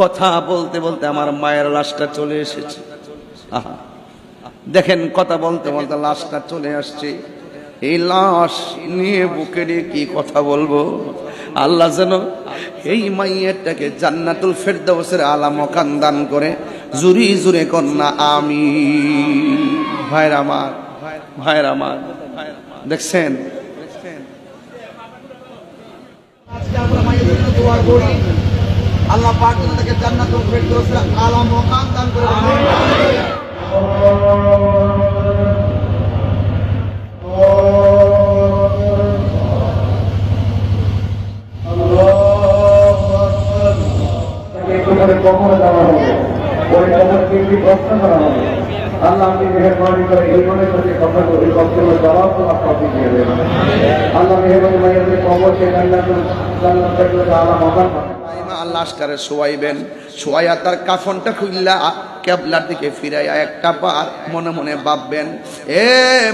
কথা বলতে বলতে আমার মায়ের লাশটা চলে এসেছে। আহা, দেখেন কথা বলতে বলতে লাশটা চলে আসছে। এই লাশ নিয়ে বুকে নিয়ে কি কথা বলবো। আল্লাহ যেন এই মাইয়াটাকে জান্নাতুল ফেরদাউসের আলা মাকাম দান করে। জুরি জুরে কন্যা আমিন। ভাইরা আমার, ভাইরা আমার, দেখছেন আজকে আমরা মায়ের জন্য দোয়া করি, আল্লাহ পাক যেন তাকে জান্নাতুল ফেরদাউসের আলা মাকাম দান করে। কখনো দেওয়া হবে ওই কবরকে একটি প্রশ্ন করা হবে। আল্লাহ আপনি মেহরবানি করে এই মনে করে কথা বলি কখনো জবাব তোমার কপি দিয়ে দেবেন। আল্লাহ মেহরবানি মাইয়াদের কবরকে আল্লাহ মকান লাশটারে শোয়াইবেন, শোয়াইয়া তার কাফনটা খুললা কেবলার দিকে ফিরাইয়া একটা বার মনে মনে ভাববেন, এ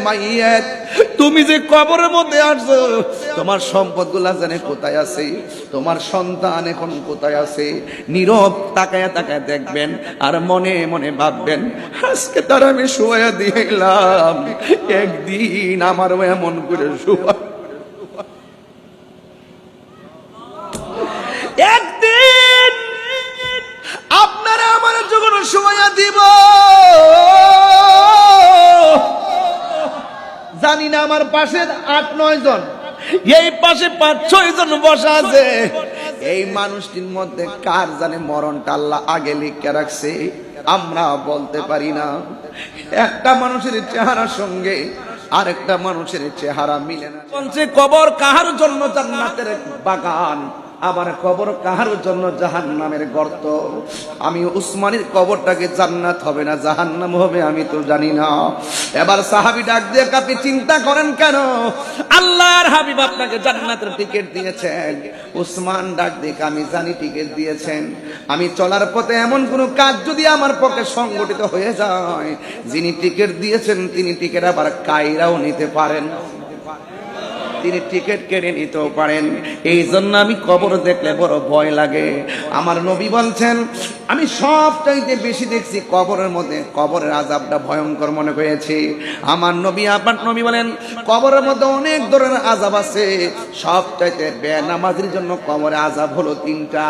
মাইয়াত তুমি যে কবরের মধ্যে আসছো, তোমার সম্পদগুলা জানে কোথায় আছে, তোমার সন্তান এখন কোথায় আছে। নীরব তাকায়া তাকায়া দেখবেন আর মনে মনে ভাববেন, আজকে তার আমি শোয়া দিলাম, একদিন আমারও এমন করে শোয়া, একদিন আপনারা আমার যখন সময় দিব, জানি না আমার পাশে 8-9 জন, এই পাশে 5-6 জন বসা আছে, এই মানুষটির মধ্যে কার জানে মরণটা আল্লাহ আগে লিখে রাখছে, আমরা বলতে পারি না। একটা মানুষের চেহারার সঙ্গে আরেকটা মানুষের চেহারা মিলে না। বলছে কবর কাহার জন্য জান্নাতের বাগান, আবার কবর কাহার জন্য জাহান্নামের গর্ত। আমি উসমানের কবরটাকে জান্নাত হবে না জাহান্নাম হবে আমি তো জানি না। এবার সাহাবী ডাক দিয়ে আপনি চিন্তা করেন কেন? আল্লাহর হাবিব আপনাকে জান্নাতের টিকিট দিয়েছেন। উসমান ডাক দিয়ে আমি জানি টিকিট দিয়েছেন, আমি চলার পথে এমন কোন কাজ যদি আমার পক্ষে সংগঠিত হয়ে যায়, যিনি টিকিট দিয়েছেন তিনি টিকিট আবার কায়রাও নিতে পারেন, তিনি টিকিট কেড়ে নিতেও পারেন। এই জন্য আমি কবর দেখলে বড় ভয় লাগে। আমার নবী বলছেন, আমি সবচাইতে বেশি দেখছি কবরের মধ্যে কবরের আযাবটা ভয়ঙ্কর মনে হয়েছে। আমার নবী, আপনার নবী বলেন কবরের মধ্যে অনেক ধরনের আযাব আছে, সবচাইতে বেনামাজির জন্য কবরের আযাব হলো 3টা।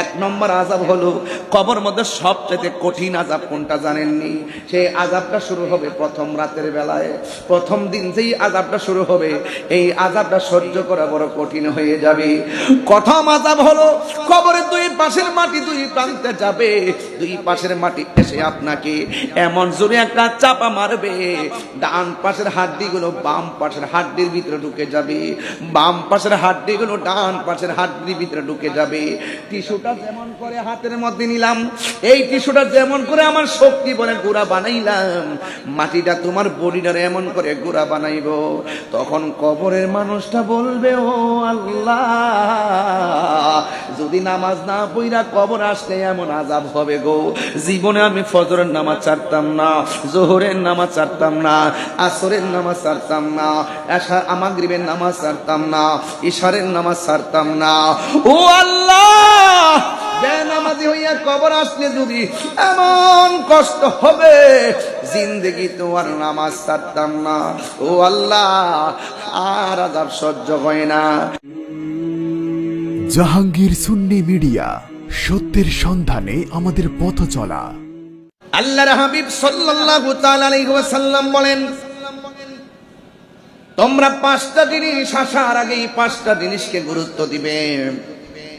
1 নম্বর আযাব হলো কবর মধ্যে সবচাইতে কঠিন আযাব কোনটা জানেননি? সেই আযাবটা শুরু হবে প্রথম রাতের বেলায়। প্রথম দিন যেই আযাবটা শুরু হবে, এই আযাবটা সহ্য করা বড় কঠিন হয়ে যাবে। প্রথম আযাব হলো কবরের 2 পাশের মাটি 2 প্রান্তে যাবে, 2 পাশের মাটি এসে আপনাকে এমন জোরে একটা চাপা মারবে, ডান পাশের হাড্ডিগুলো বাম পাশের হাড্ডির ভিতরে ঢুকে যাবে, বাম পাশের হাড্ডিগুলো ডান পাশের হাড্ডির ভিতরে ঢুকে যাবে। টিস্যুটা যেমন করে হাতের মধ্যে নিলাম, এই টিস্যুটা যেমন করে আমার শক্তি বলে গুড়া বানাইলাম, মাটিটা তোমার বডিটারে এমন করে গুড়া বানাইবো। তখন কবরের মানুষটা বলবে, ও আল্লাহ, যদি নামাজ না পড়া কবর আসলে এমন আযাব হবে গো, জীবনে আমি ফজরের নামাজ ছাড়তাম না, জোহরের নামাজ ছাড়তাম না, আসরের নামাজ ছাড়তাম না, মাগরিবের নামাজ ছাড়তাম না, ইশারের নামাজ ছাড়তাম না। ও আল্লাহ, বেনামাজি হইয়া কবর আসলে যদি এমন কষ্ট হবে, জিন্দেগি তোমার নামাজ ছাড়তাম না। ও আল্লাহ, আর আযাব সহ্য হয় না। জাহাঙ্গীর সুন্নি মিডিয়া, সত্যের সন্ধানে আমাদের পথ চলা। আল্লাহর হাবিব সাল্লাল্লাহু তাআলা আলাইহি ওয়াসাল্লাম বলেন, তোমরা 5টা জিনিস আসার আগে 5টা জিনিসকে গুরুত্ব দিবে।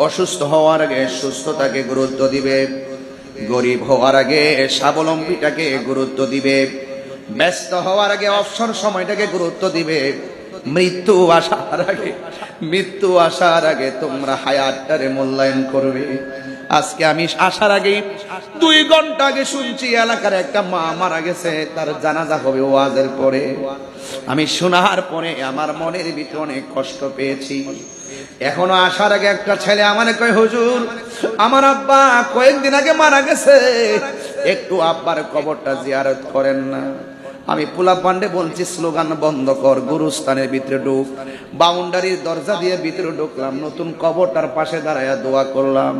অসুস্থ হওয়ার আগে সুস্থতাকে গুরুত্ব দিবে, গরিব হওয়ার আগে স্বাবলম্বীটাকে গুরুত্ব দিবে, ব্যস্ত হওয়ার আগে অবসর সময়টাকে গুরুত্ব দিবে, মৃত্যু আসার আগে তোমরা হায়াতটারে মূল্যায়ন করবে। আজকে আমি আসার আগে 2 ঘন্টা আগে শুনছি এলাকার একটা মা মারা গেছে, তার জানাজা হবে ওয়াজের পরে। আমি শোনার পরে আমার মনের ভিতরে অনেক কষ্ট পেয়েছি। এখনো আসার আগে একটা ছেলে আমারে কয়, হুজুর আমার আব্বা কয়েকদিন আগে মারা গেছে, একটু আব্বার কবরটা জিয়ারত করেন না। আমি পোলা পান্ডে বলছি স্লোগান বন্ধ কর, গুরুস্থানের ভিতরে ঢুক। বাউন্ডারির দরজা দিয়ে ভিতরে ঢুকলাম, নতুন কবরটার পাশে দাঁড়ায়া দোয়া করলাম।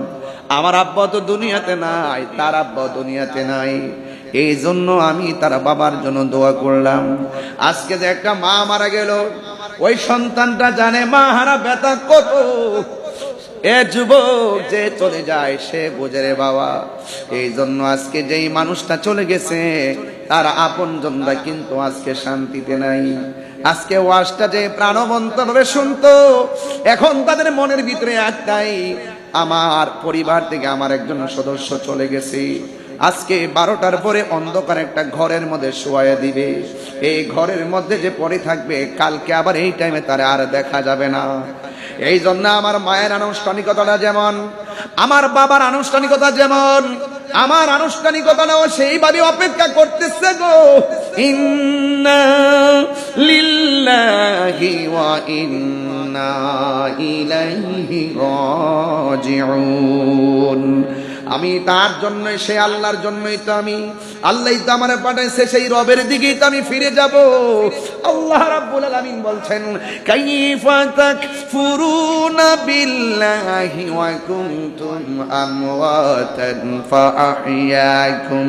আমার আব্বা তো দুনিয়াতে নাই, তার আব্বা দুনিয়াতে নাই, এই জন্য আমি তার বাবার জন্য দোয়া করলাম। আজকে যে একটা মা মারা গেল, ওই সন্তানটা জানে মা হারা ব্যথা কত। এ যুবক যে চলে যায় সে বোঝে রে বাবা। এই জন্য আজকে যেই মানুষটা চলে গেছে তার আপনজনরা কিন্তু আজকে শান্তিতে নাই। আজকে ওয়াজটা যে প্রাণবন্ত ভাবে শুনতো, এখন তাদের মনের ভিতরে একটাই, আমার পরিবার থেকে আমার একজন সদস্য চলে গেছে। আজকে 12টার পরে অন্ধকার একটা ঘরের মধ্যে শোয়া দিবে, এই ঘরের মধ্যে যে পড়ে থাকবে কালকে আবার এই টাইমে তারা আর দেখা যাবে না। এই জন্য আমার মায়ের আনুষ্ঠানিকতাটা যেমন, আমার বাবার আনুষ্ঠানিকতা যেমন, আমার আনুষ্ঠানিকতাটাও সেইভাবে অপেক্ষা করতেছে গো। ইন্না লিল্লাহি ওয়া ইন্না ইলাইহি রাজিউন। আমি তার জন্য, সে আল্লাহর জন্যই তো আমি, আল্লাহই তো আমারে পাঠাইছে, সেই রবের দিকেই তো আমি ফিরে যাব। আল্লাহ রাব্বুল আলামিন বলছেন, কাইফা তাকফুরুনা বিল্লাহি ওয়া কুনতুম আমওয়াতান ফাআহইয়াকুম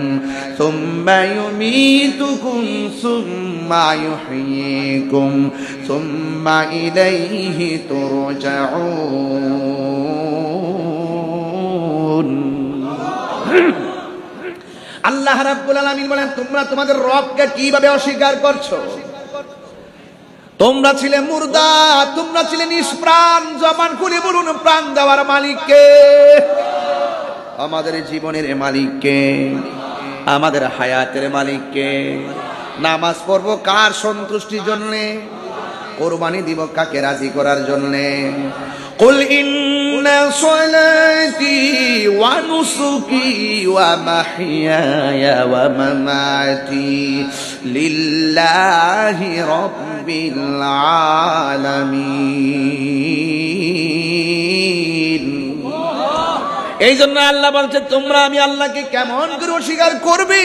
সুম্মা ইউমীতুকুম সুম্মা ইউহয়ীকুম সুম্মা ইলাইহি তুরজাউন। আল্লাহ রাব্বুল আলামিন বলেন, তোমরা তোমাদের রবকে কিভাবে অস্বীকার করছো? তোমরা ছিলে মুর্দা, তোমরা ছিলে নিষ্প্রাণ। জবান খুলে বলুন, প্রাণ দেওয়ার মালিককে, আমাদের জীবনের মালিককে, আমাদের হায়াতের মালিককে। নামাজ পড়বো কার সন্তুষ্টির জন্যে? কোরবানি দিব কাকে রাজি করার জন্যে? কুল ইন্না সলাতি ওয়া নুসুকি ওয়া মাহইয়ায়া ওয়া মামাতি লিল্লাহি রাব্বিল আলামিন। এই জন্য আল্লাহ বলছে, তোমরা আমি আল্লাহকে কেমন করে অস্বীকার করবে?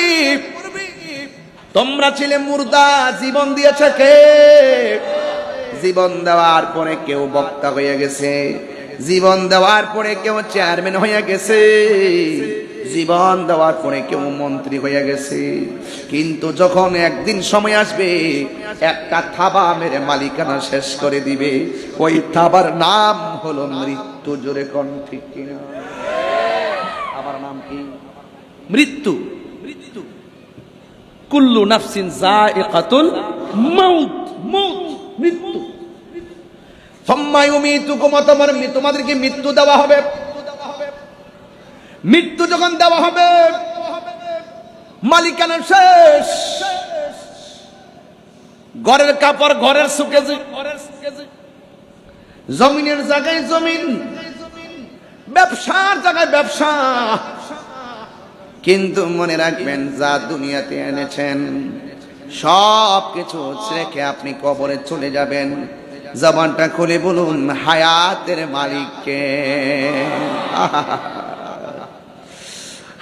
তোমরা ছিলে মুর্দা, জীবন দিয়েছে কে? জীবন দেওয়ার পরে কেউ বক্তা হয়ে গেছে, জীবন দেওয়ার পরে কেউ চেয়ারম্যান হয়ে গেছে, জীবন দেওয়ার পরে কেউ মন্ত্রী হয়ে গেছে। কিন্তু যখন একদিন সময় আসবে একটা থাবা মেরে মালিকানা শেষ করে দিবে, ওই থাবার নাম হলো মৃত্যু। জোরে কোন ঠিক কিনা? আমার নাম কি? মৃত্যু। মৃত্যু, কুল্লু নাফসিন যায়িকাতুল মাউত, মউত, মৃত্যু। সুম্মা ইউমীতুকুম, তোমাদেরকে মৃত্যু দেওয়া হবে। মৃত্যু যখন দেওয়া হবে, মালিকানা শেষ। ঘরের কাপড় ঘরের সুকেছে, জমিনের জায়গায় জমিন, ব্যবসার জায়গায় ব্যবসা। কিন্তু মনে রাখবেন, যা দুনিয়াতে এনেছেন সব কিছু রেখে আপনি কবরে চলে যাবেন। জবানটা খুলে বলুন, হায়াতের মালিককে।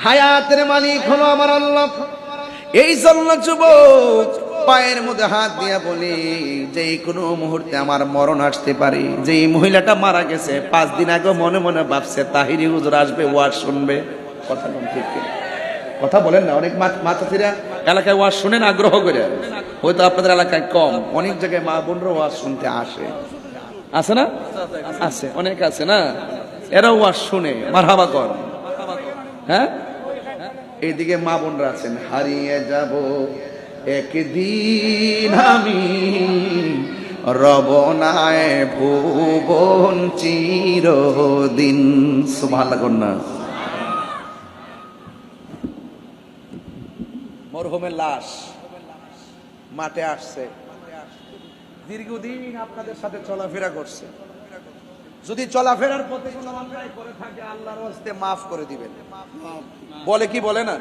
হায়াতের মালিক হলো আমার আল্লাহ। এই জন্য যুবক পায়ের মধ্যে হাত দিয়া বলি, যে কোনো মুহূর্তে আমার মরণ আসতে পারে। যে মহিলাটা মারা গেছে 5 দিন আগে মনে মনে ভাবছে তাহিরি হুজুর আসবে, ওয়াজ শুনবে। কথা কম ঠিক কিনা? কথা বলেন না। অনেক মাতাফিরা এলাকায় ওয়াজ শুনেন আগ্রহ করে, হয়তো আপনাদের এলাকায় কম, অনেক জায়গায় মা বোনরা ওয়াজ শুনতে আসে। আছে না? আছে, অনেক আছে না? এরা ওয়াজ শুনে মারহাবা কর। হ্যাঁ, এইদিকে মা বোনরা আছেন, হারিয়ে যাব একদিন আমি, রবনায় ভুবন চিরদিন। সুবহানাল্লাহ না? মরহুমের লাশ মাঠে আসছে, দীর্ঘদিন আপনাদের সাথে চলাফেরা করছে। যদি চলাফেরার পথে কোনো অন্যায় করে থাকে, আল্লাহর হস্তে মাফ করে দিবেন। বলে কি বলে না?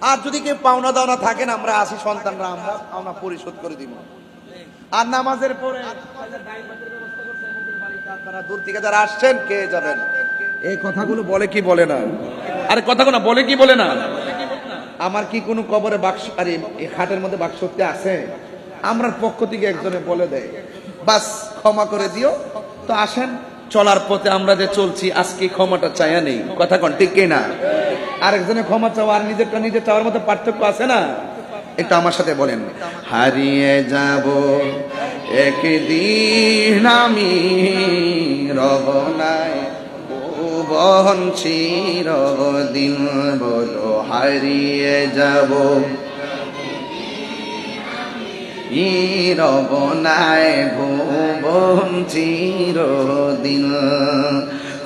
আর যদি কেউ পাওনা দাওনা থাকেন, আমরা আসি সন্তানরা, আমরা পাওনা পরিশোধ করে দিব। আর নামাজের পরে আপনারা দূর থেকে যারা আসছেন কে যাবেন, এই কথাগুলো বলে কি বলে না? আরে কথাগুলো বলে কি বলে না? আমার কি কোনো কবরে বাক্স আরে এই খাটের মধ্যে বাক্স শক্তি আছে? আমরার পক্ষ থেকে একজনে বলে দেয়, বাস ক্ষমা করে দিও। তো আসেন, চলার পথে আমরা যে চলছি আজকে ক্ষমাটা চাইয়া নেই, কথা কোন ঠিক কি না? আরেকজনে ক্ষমা চাওয়া আর নিজেরটা নিজে চাওয়ার মধ্যে পার্থক্য আছে না? একটু আমার সাথে বলেন, হারিয়ে যাব একদিন আমি রব নাই ভুবন চিরদিন, বলো হারিয়ে যাব রব নাই ভুবন চিরদিন।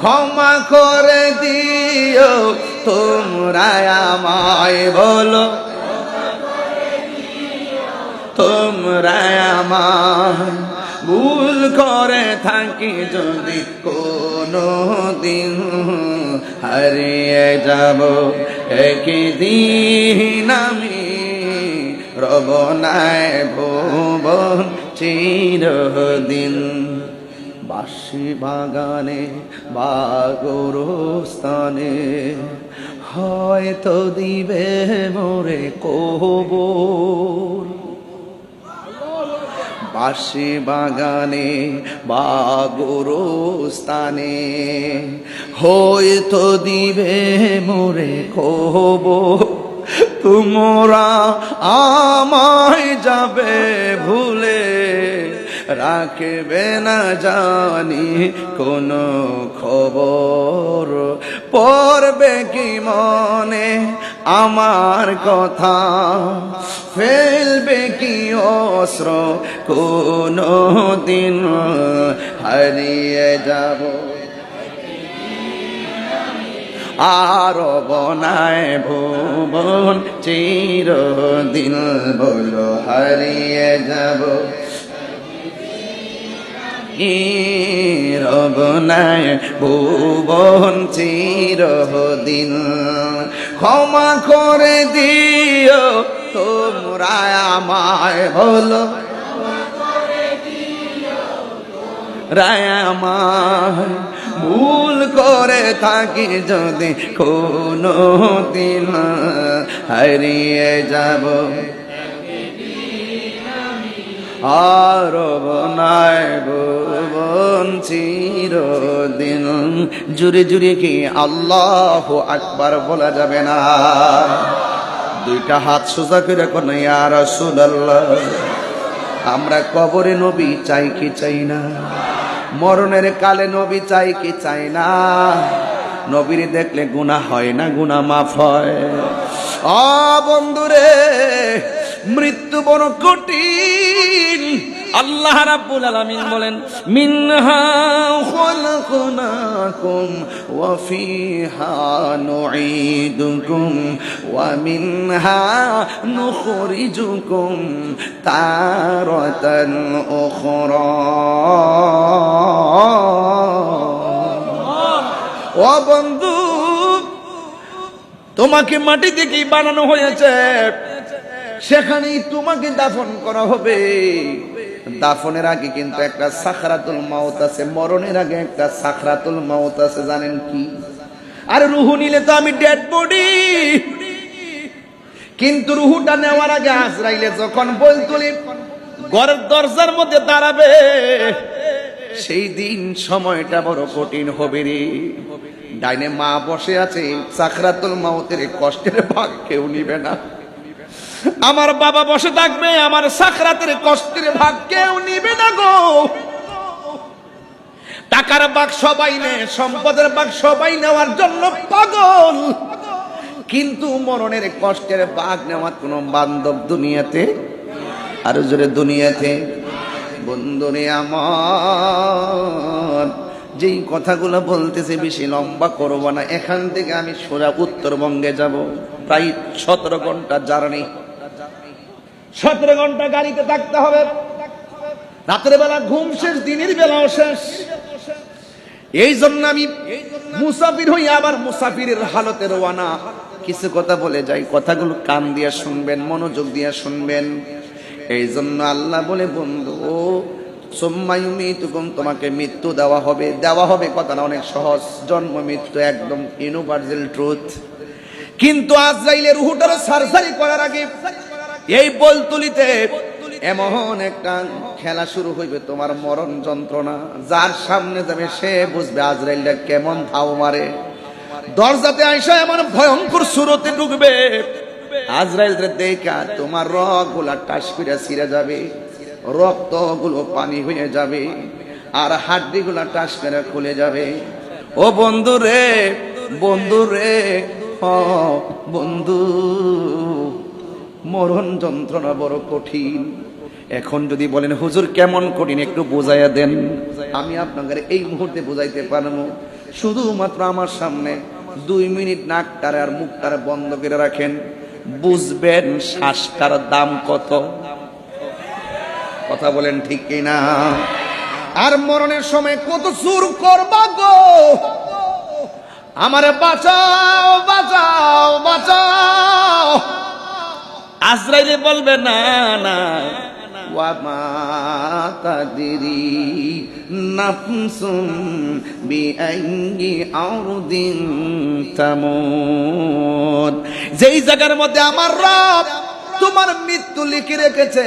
ক্ষমা করে দিও তোমরা আমায়, বলো তোমরা আমায়, ভুল করে থাকি যদি কোনো দিন, হারিয়ে যাব একদিন আমি রব নাই ভুবন চিরদিন। বাঁশি বাগানে বা গোরস্থানে হয়তো দিবে মোরে কবর, বাঁশি বাগানে বা গোরস্থানে হয়তো দিবে মোরে কবর। তোমরা আমায় যাবে ভুলে, রাখবে না জানি কোনো খবর, পড়বে কি মনে আমার কথা, ফেলবে কি অস্ত্র কোনো দিন, হারিয়ে যাব আর বনায় ভুবন চিরদিন, বলো হারিয়ে যাব রব নাই ভুবন চিরদিন। ক্ষমা করে দিও তোমরা আমায়, বলো রায় আমায়, ভুল করে থাকি যদি কোনো দিন, হারিয়ে যাব আর বনায় ভুবন চিরদিন। জুড়ে জুড়ে কি আল্লাহু আকবার বলা যাবে না? দুইটা হাত সোজা করে কোন ইয়া রাসূলুল্লাহ। আমরা কবরে নবী চাই কি চাই না? মরণের কালে নবী চাই কি চাই না? নবীর দেখলে গুনাহ হয় না, গুনাহ মাফ হয়। ও বন্ধুরে, মৃত্যু বড় কঠিন। আল্লাহ রাব্বুল আলামিন বলেন, মিনহা খালাকনাকুম ওয়া ফিহা নুঈদুকুম ওয়া মিনহা নুখরিজুকুম তারাতান উখরা। ও বন্ধু, তোমাকে মাটি থেকে বানানো হয়েছে, সেখানেই তোমাকে দাফন করা হবে। দাফনের আগে কিন্তু একটা সাকরাতুল মাউত আছে, মরণের আগে একটা সাকরাতুল মাউত আছে, জানেন কি? আর রুহু নিলে তো আমি ডেড বডি, কিন্তু রুহুটা নেওয়ার আগে আজরাইলে যখন বলতুলি ঘরের দরজার মধ্যে দাঁড়াবে, সেই দিন সময়টা বড় কঠিন হবে রে। ডাইনে মা বসে আছে, সাকরাতুল মাউতের কষ্টের ভাগ কেউ নিবে না। আমার বাবা বসে থাকবে, আমার সাকরাতের কষ্টের ভাগ কেউ নিবে না গো। টাকার ভাগ সবাই নেয়, সম্পদের ভাগ সবাই নেওয়ার জন্য পাগল, কিন্তু মরণের কষ্টের ভাগ নেওয়ার কোন বান্ধব দুনিয়াতে, আরো জোরে দুনিয়াতে। বন্ধুরে আমার, যেই কথাগুলো বলতেছে বেশি লম্বা করব না। এখান থেকে আমি সোজা উত্তরবঙ্গে যাব, প্রায় 17 ঘন্টা জার্নি, 17 ঘন্টা গাড়িতে থাকতে হবে। রাতের বেলা ঘুম শেষ, দিনের বেলাও শেষ। এই জন্য আমি মুসাফির হই, আবার মুসাফিরের হালতে রওনা। কিছু কথা বলে যাই, কথাগুলো কান দিয়ে শুনবেন, মনোযোগ দিয়ে শুনবেন। এই জন্য আল্লাহ বলে, বন্ধু সুম্মা ইউমিতুকুম, তোমাকে মৃত্যু দেওয়া হবে। দেওয়া হবে কথাটা অনেক সহজ, জন্ম মৃত্যু একদম ইউনিভার্সাল ট্রুথ। কিন্তু আজরাইলের রূহটারে সারসারি করার আগে এই বলতুলিতে এমন একটা খেলা শুরু হইবে, তোমার মরণ যন্ত্রণা। যার সামনে যাবে সে বুঝবে আজরাইলটা কেমন ধাও মারে। দরজাতে আইসা এমন ভয়ঙ্কর সুরতে ঢুকবে, আজরাইল রে দেখা তোমার রগ গুলা টাস করে ছিঁড়ে যাবে, রক্ত গুলো পানি হয়ে যাবে, আর হাড্ডি গুলা টাস করে খুলে যাবে। ও বন্ধু রে, বন্ধু রে, ও বন্ধু, মরণ যন্ত্রণা বড় কঠিন। এখন যদি বলেন হুজুর কেমন কঠিন একটু বোঝাইয়া দেন, আমি আপনাদের এই মুহূর্তে বোঝাইতে পারবো। শুধুমাত্র আমার সামনে 2 মিনিট নাকটার আর মুখটার বন্ধ করে রাখেন, বুঝবেন শ্বাসটার দাম কত। কথা বলেন ঠিক কিনা? আর মরণের সময় কত সুর করবা গো, আমারে বাঁচাও বাঁচাও বাঁচাও। আজরাইলে বলবে না না, ওয়া মা তাদরি নাফসুন বিআইয়ি আরদিন তামুত। যেই জায়গার মধ্যে আমার রব তোমার মৃত্যু লিখে রেখেছে,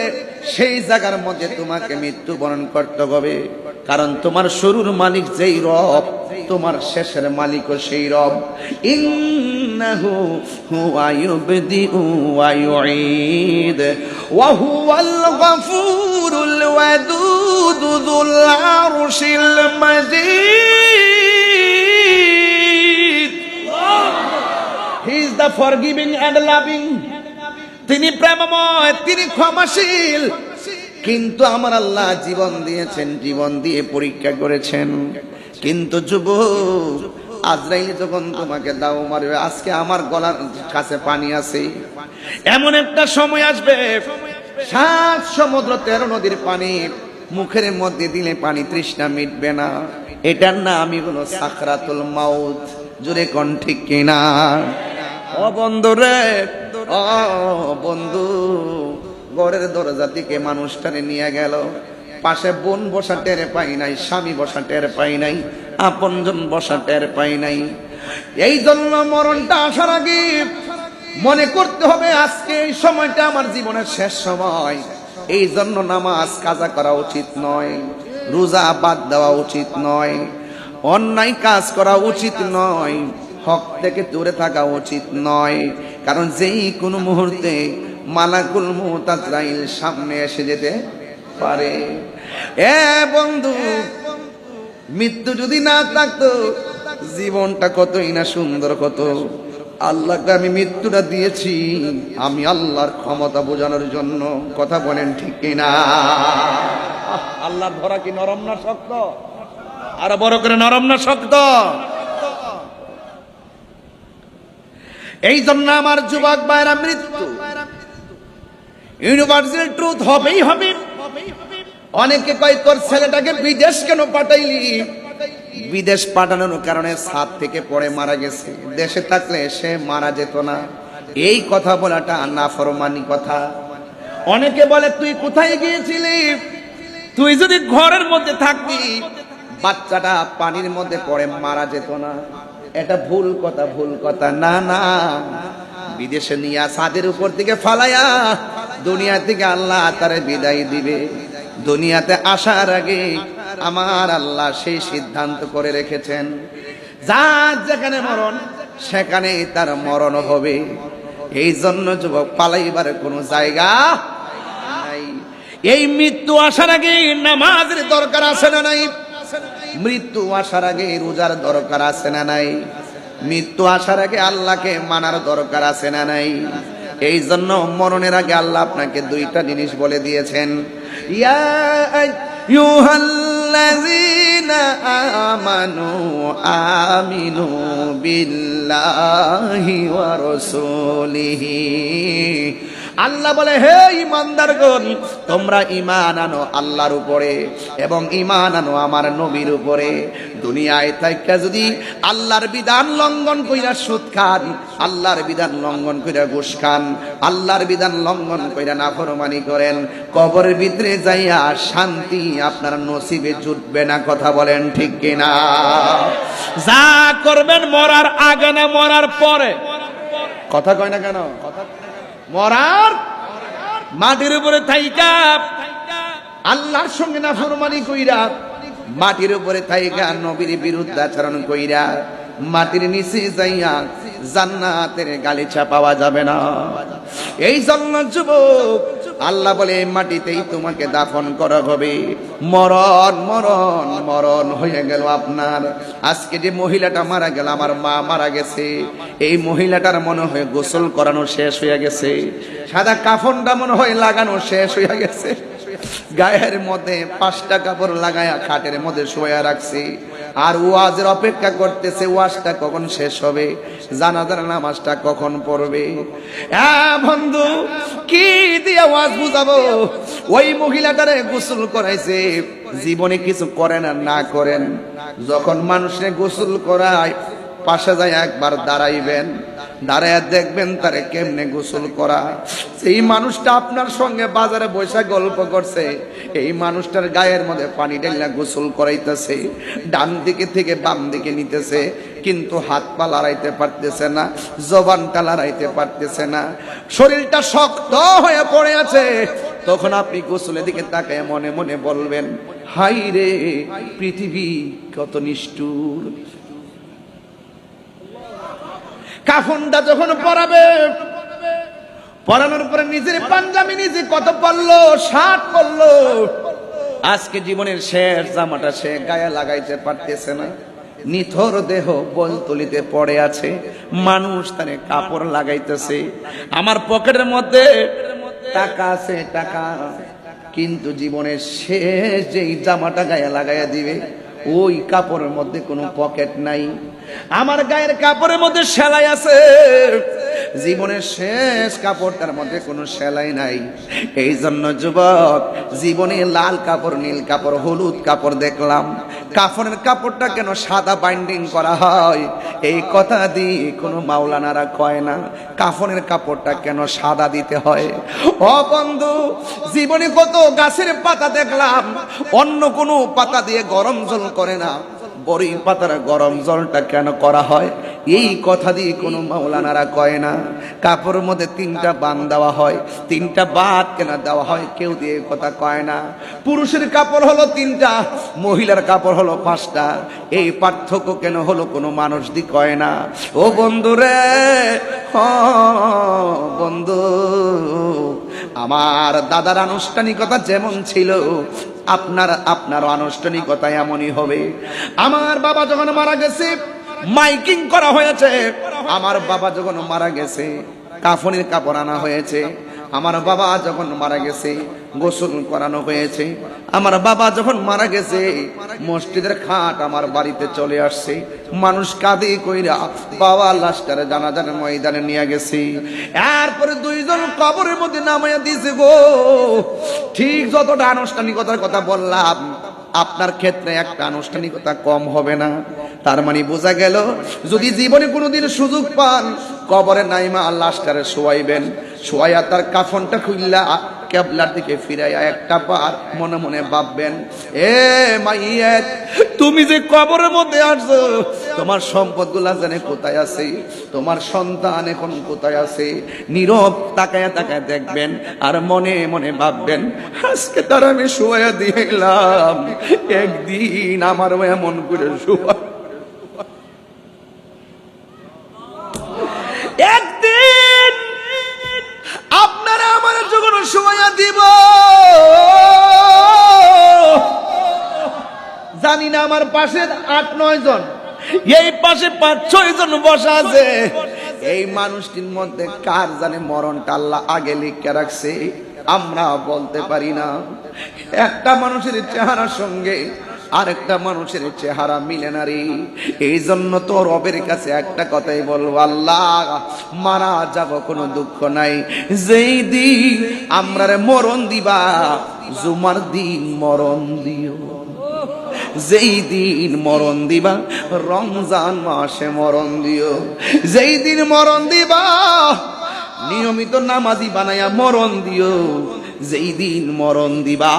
সেই জায়গার মধ্যে তোমাকে মৃত্যুবরণ করতে হবে। কারণ তোমার শুরুর মালিক যেই রব, তোমার শেষের মালিকও সেই রব। ইন্নাহু হুয়া ইউবদিউ ওয়া ইউঈদ ওয়া হুয়াল গফুরুল ওয়াদুদ যুল আরশিল মাজিদ। He is the forgiving and loving. তিনি প্রেমময়, তিনি ক্ষমাশীল। কিন্তু আমার আল্লাহ জীবন দিয়েছেন, জীবন দিয়ে পরীক্ষা করেছেন। কিন্তু যুবক, আজরাইল যখন তোমাকে দাও মারবে, আজকে আমার গলার কাছে পানি আছে, এমন একটা সময় আসবে 7 সমুদ্র 13 নদীর পানি মুখের মধ্যে দিলে পানি তৃষ্ণা মিটবে না। এটার নামই হলো সাকরাতুল মাউত। জোরে কোন ঠিক কিনা? ও বন্ধু রে, ও বন্ধু, ঘরের দরজা থেকে মানুষটারে নিয়ে গেল, পাশে বোন বসা টের পাই নাই, স্বামী বসা টের পাই নাই, আপনজন বসা টের পাই নাই। এই জন্য মরণটা আসার আগে মনে করতে হবে আজকে এই সময়টা আমার জীবনের শেষ সময়। এই জন্য নামাজ কাজা করা উচিত নয়, রোজা বাদ দেওয়া উচিত নয়, অন্যায় কাজ করা উচিত নয়, হক থেকে দূরে থাকা উচিত নয়। কারণ যেই কোনো মুহূর্তে মালাকুল মউত আজরাইল সামনে এসে যেতে পারে। এ বন্ধু, মৃত্যু যদি না থাকতো জীবনটা কতই না সুন্দর কত। আল্লাহকে আমি মৃত্যুটা দিয়েছি আমি আল্লাহর ক্ষমতা বোঝানোর জন্য। কথা বলেন ঠিক কিনা? আল্লাহর ধরা কি নরম না শক্ত? আরো বড় করে, নরম না শক্ত? এই জন্য আমার যুবক ভাইরা, মৃত্যু ইউনিভার্সাল ট্রুথ হবেই হবে। অনেকে কয় তোর ছেলেটাকে বিদেশ কেন পাঠাইলি? বিদেশ পাঠানোর কারণে ছাদ থেকে পড়ে মারা গেছে, দেশে থাকলে সে মারা যেত না। এই কথা বলাটা নাফরমানি কথা। অনেকে বলে তুই কোথায় গিয়েছিলি? তুই যদি ঘরের মধ্যে থাকতি বাচ্চাটা পানির মধ্যে পড়ে মারা যেত না। এটা ভুল কথা, ভুল কথা। না না, বিদেশে নিয়ে ছাদের উপর থেকে ফালাইয়া দুনিয়া থেকে আল্লাহ তারে বিদায় দিবে। দুনিয়াতে আসার আগে আমার আল্লাহ সেই সিদ্ধান্ত করে রেখেছেন, যার যেখানে মরণ সেখানে তার মরণ হবে। এই জন্য যুবক, পালাইবার কোনো জায়গা নাই। এই মৃত্যু আসার আগে নামাজের দরকার আছে না নাই? মৃত্যু আসার আগে রোজার দরকার আছে না নাই? মৃত্যু আসার আগে আল্লাহকে মানার দরকার আছে না নাই? এই জন্য মরণের আগে আল্লাহ আপনাকে 2টা জিনিস বলে দিয়েছেন। ইয়া আইয়ুহাল্লাযীনা আমানু আমিনু বিল্লাহি ওয়া রাসূলিহি। আল্লাহ বলে, হে ঈমানদারগণ, তোমরা ঈমান আনো আল্লাহর উপরে এবং ঈমান আনো আমার নবীর উপরে। দুনিয়ায় থাইকা যদি আল্লাহর বিধান লঙ্ঘন কইরা সুদ খান, আল্লাহর বিধান লঙ্ঘন কইরা ঘুষ খান, আল্লাহর বিধান লঙ্ঘন কইরা নাফরমানি করেন, কবরের ভিতরে যাইয়া শান্তি আপনার নসিবে জুটবে না। কথা বলেন ঠিক কিনা? যা করবেন মরার আগে না মরার পরে? কথা কয় না কেন? মরার মাটির উপরে থাইকা আল্লাহর সঙ্গে নাফরমানি কইরা, মাটির উপরে থাইকা নবীর বিরুদ্ধে আচরণ কইরা, মাটির নিচে যাইয়া জান্নাতের গালিচা পাওয়া যাবে না। এই জন্য যুবক আল্লাহ বলে এই মাটিতেই তোমাকে দাফন করা হবে। মরণ মরণ মরণ হয়ে গেল আপনার। আজকে যে মহিলাটা মারা গেল, আমার মা মারা গেছে, এই মহিলাটার মনে হয় গোসল করানো শেষ হয়ে গেছে, সাদা কাফনটা মনে হয় লাগানো শেষ হয়ে গেছে, গায়ের মধ্যে 5টা কাপড় লাগায়া খাটের মধ্যে শোয়া রাখছি, আর ওয়াজের অপেক্ষা করতেছে ওয়াজটা কখন শেষ হবে, জানাজার নামাজটা কখন পড়বে। হ্যাঁ বন্ধু, কি দিয়ে ওয়াজ বুঝাবো? ওই মহিলাটারে গোসল করাইছে, জীবনে কিছু করেন আর না করেন, যখন মানুষে গোসল করায় পাশে যায় একবার দাঁড়াইবেন, দাঁড়ায় দেখবেন তারে কেমনে গোসল করা। সেই মানুষটা আপনার সঙ্গে বাজারে বসে গল্প করছে, এই মানুষটার গায়ের মধ্যে পানি ঢেলে গোসল করাইতেছে, ডান দিকে থেকে বাম দিকে নিতেছে, কিন্তু হাত পা লড়াইতে পারতেছে না, জবানটা লড়াইতে পারতেছে না, শরীরটা শক্ত হয়ে পড়ে আছে। তখন আপনি গোসলের দিকে তাকায় মনে মনে বলবেন, হাই রে পৃথিবী কত নিষ্ঠুর। কাফনটা যখন পরাবে, পরানোর পরে নিজের পাঞ্জাবি নিজে কত পরলো, শার্ট পরলো, আজকে জীবনের শেষ জামাটা সে গায়ে লাগাইতে পারতেছে না, নিথর দেহ বলতলিতে পড়ে আছে, মানুষ তারে কাপড় লাগাইতেছে। আমার পকেটের মধ্যে টাকা আছে, টাকা, কিন্তু জীবনের শেষ যেই জামাটা গায়ে লাগাইয়া দিবে ওই কাপড়ের মধ্যে কোনো পকেট নাই। আমার গায়ের কাপড়ের মধ্যে সেলাই আছে, জীবনের শেষ কাপড়টার মধ্যে কোনো সেলাই নাই। এই জন্য যুবক, জীবনে লাল কাপড়, নীল কাপড়, হলুদ কাপড় দেখলাম, কাফনের কাপড়টা কেন সাদা বাইন্ডিং করা হয় এই কথা দিয়ে কোনো মাওলানারা কয় না, কাফনের কাপড়টা কেন সাদা দিতে হয়। ও বন্ধু, জীবনে কত গাছের পাতা দেখলাম অন্য কোনো পাতা দিয়ে গরম জল করে না, বড়ি পাতার গরম জলটা কেন করা হয় এই কথা দিয়ে কোনো মাওলানারা কয় না। কাপড়ের মধ্যে 3টা বান দেওয়া হয়, 3টা বাদ কেন দেওয়া হয় কেউ দিয়ে কথা কয় না। পুরুষের কাপড় হলো 3টা, মহিলার কাপড় হলো 5টা, এই পার্থক্য কেন হলো কোনো মানুষ দি কয় না। ও বন্ধু রে, বন্ধু, আমার দাদার আনুষ্ঠানিকতা যেমন ছিল আপনার আনুষ্ঠানিকতা এমনই হবে। আমার বাবা যখন মারা গেছে মাইকিং করা হয়েছে, আমার বাবা যখন মারা গেছে কাফনের কাপড় আনা হয়েছে, আমার বাবা যখন মারা গেছে গোসল করানো হয়েছে, আমার বাবা যখন মারা গেছে মসজিদের খাট আমার বাড়িতে চলে আসছে, মানুষ কাঁদে কইরা বাবা লাশটারে জানাজার ময়দানে নিয়ে গেছে। এরপরে 2 জন কবরের মধ্যে নামাইয়া দিয়েছে গো। ঠিক যতটা আনুষ্ঠানিকতার কথা বললাম, আপনার ক্ষেত্রে একটা আনুষ্ঠানিকতা কম হবে না। তার মানে বোঝা গেল, যদি জীবনে কোনোদিন সুযোগ পান কবরে নাইমা লাশটারে শোয়াইবেন, শোয়াইয়া তার কাফনটা খুললা কেবলার দিকে ফিরাইয়া একটা বার মনে মনে ভাববেন, এ মাইয়াত, তুমি যে কবরের মধ্যে আসছো তোমার সম্পদগুলা জানে কোথায় আছে, তোমার সন্তান এখন কোথায় আছে। নীরব তাকায়া তাকায়া দেখবেন আর মনে মনে ভাববেন, আজকে তার আমি শোয়া দিলাম, একদিন আমারও এমন করে শোয়া, একদিন আপনারা আমার যখন শোয়া দিব, জানি না আমার পাশে 8-9 জন, এই পাশে 5-6 জন বসা আছে, এই মানুষটির মধ্যে কার জানে মরণটা আল্লাহ আগে লিখে রাখছে, আমরা বলতে পারি না। একটা মানুষের চেহারার সঙ্গে আরেকটা মানুষের চেহারা মিলে না রে। এই জন্য তো রবের কাছে একটা কথাই বলবো, আল্লাহ মারা যাব কোনো দুঃখ নাই, যেই দিন আমরারে মরণ দিবা জুমার দিন মরণ দিও, যেই দিন মরণ দিবা রমজান মাসে মরণ দিও, যেই দিন মরণ দিবা নিয়মিত নামাজি বানায়া মরণ দিও, যেই দিন মরণ দিবা